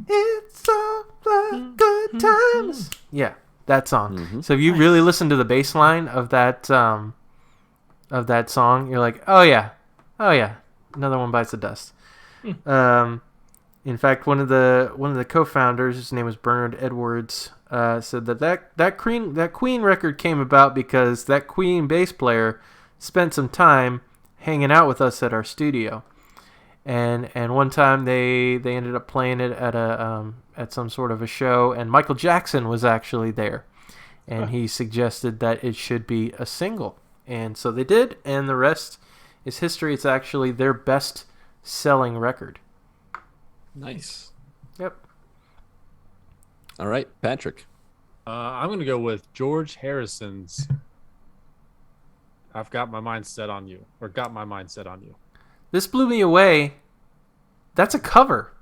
it's all the good times. Yeah, that song. Mm-hmm. So if you really listen to the bass line of that song, you're like, oh yeah, Another One Bites the Dust. In fact, one of the co-founders, his name was Bernard Edwards, said that Queen record came about because that Queen bass player spent some time hanging out with us at our studio, and one time they ended up playing it at some sort of a show, and Michael Jackson was actually there, and he suggested that it should be a single, and so they did, and the rest is history. It's actually their best-selling record. Nice. Yep. All right, Patrick. I'm going to go with George Harrison's I've Got My Mind Set on You, or Got My Mind Set on You. This blew me away. That's a cover.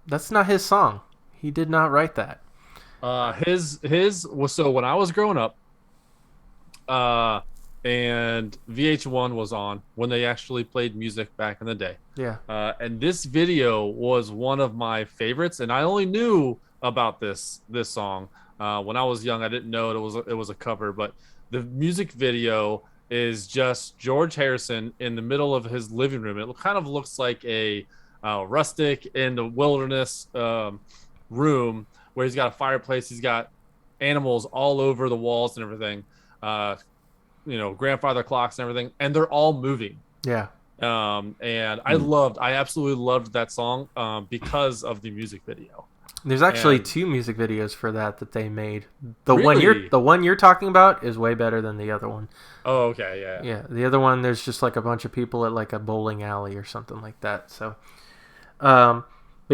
That's not his song. He did not write that. His was, so when I was growing up, and VH1 was on when they actually played music back in the day. Yeah. And this video was one of my favorites, and I only knew about this song when I was young. I didn't know it was a cover, but the music video is just George Harrison in the middle of his living room. It kind of looks like a rustic in the wilderness room where he's got a fireplace. He's got animals all over the walls and everything. Grandfather clocks and everything, and they're all moving. Yeah. And I absolutely loved that song because of the music video. There's actually And 2 music videos for that they made. Really? The one you're talking about is way better than the other one. oh, okay, yeah. Yeah, the other one there's just like a bunch of people at like a bowling alley or something like that. So, but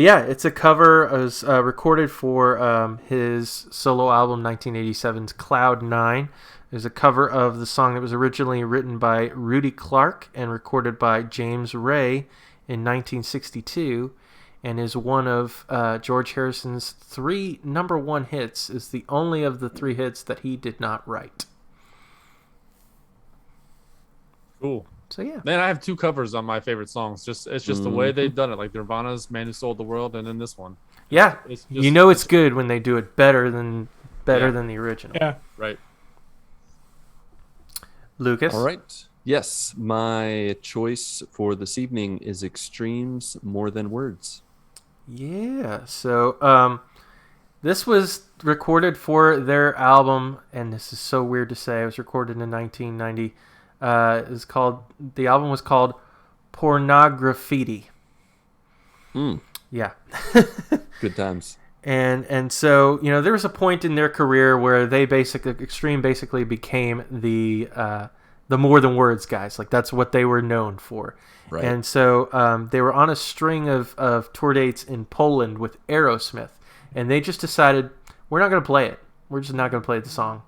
yeah, it's a cover. It was recorded for his solo album 1987's Cloud 9. There's a cover of the song that was originally written by Rudy Clark and recorded by James Ray in 1962, and is one of George Harrison's 3 #1 hits. Is the only of the 3 hits that he did not write. Cool. So yeah, Man, I have 2 covers on my favorite songs. It's just the way they've done it. Like Nirvana's "Man Who Sold the World," and then this one. yeah, It's just, you know it's good when they do it better than Yeah. the original. Yeah. right. Lucas. All right. Yes, my choice for this evening is Extremes More Than Words. Yeah. So this was recorded for their album, and this is so weird to say. It was recorded in 1990. The album was called Pornograffiti. Yeah. Good times. And so, you know, there was a point in their career where Extreme basically became the More Than Words guys. Like, that's what they were known for. Right. And so they were on a string of tour dates in Poland with Aerosmith, and they just decided, we're not going to play it. We're just not going to play the song.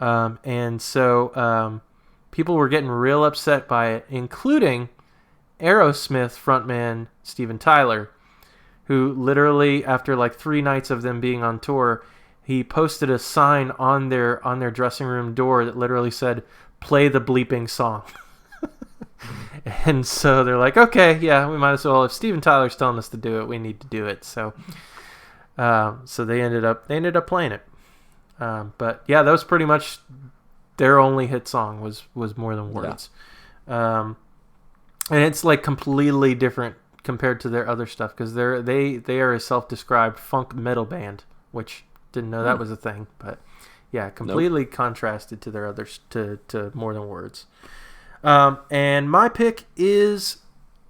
And so people were getting real upset by it, including Aerosmith frontman Steven Tyler, who literally, after like 3 nights of them being on tour, he posted a sign on their dressing room door that literally said, "Play the bleeping song." And so they're like, okay, yeah, we might as well. If Steven Tyler's telling us to do it, we need to do it. So so they ended up playing it. But yeah, that was pretty much their only hit song was More Than Words. And it's like completely different compared to their other stuff, because they are a self-described funk metal band, which didn't know that was a thing. But yeah, completely contrasted to their others, to More Than Words. And my pick is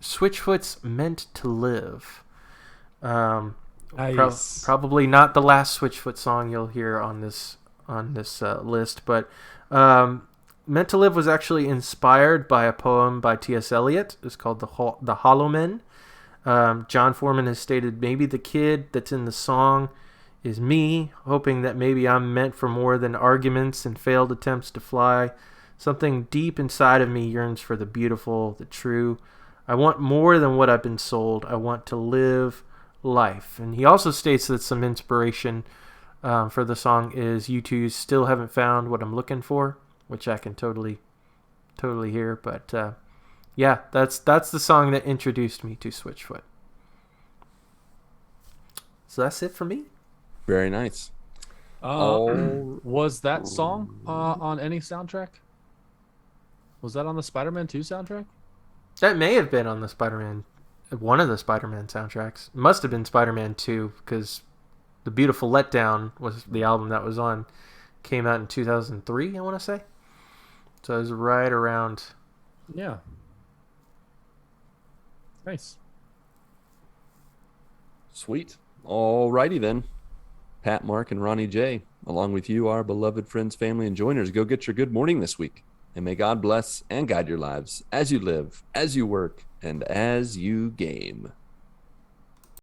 Switchfoots' "Meant to Live." Nice. Probably not the last Switchfoot song you'll hear on this list, but "Meant to Live" was actually inspired by a poem by T.S. Eliot. It's called The Hollow Men. John Foreman has stated, maybe the kid that's in the song is me, hoping that maybe I'm meant for more than arguments and failed attempts to fly. Something deep inside of me yearns for the beautiful, the true. I want more than what I've been sold. I want to live life. And he also states that some inspiration for the song is U2's "Still Haven't Found What I'm Looking For," which I can totally hear. But yeah, that's the song that introduced me to Switchfoot. So that's it for me. Very nice. Was that song on any soundtrack? Was that on the Spider-Man 2 soundtrack? That may have been on one of the Spider-Man soundtracks. It must have been Spider-Man 2, because The Beautiful Letdown was the album that was on. Came out in 2003, I want to say. So it was right around. Yeah. Nice. Sweet. All righty then. Pat, Mark, and Ronnie J, along with you, our beloved friends, family, and joiners, go get your good morning this week. And may God bless and guide your lives as you live, as you work, and as you game.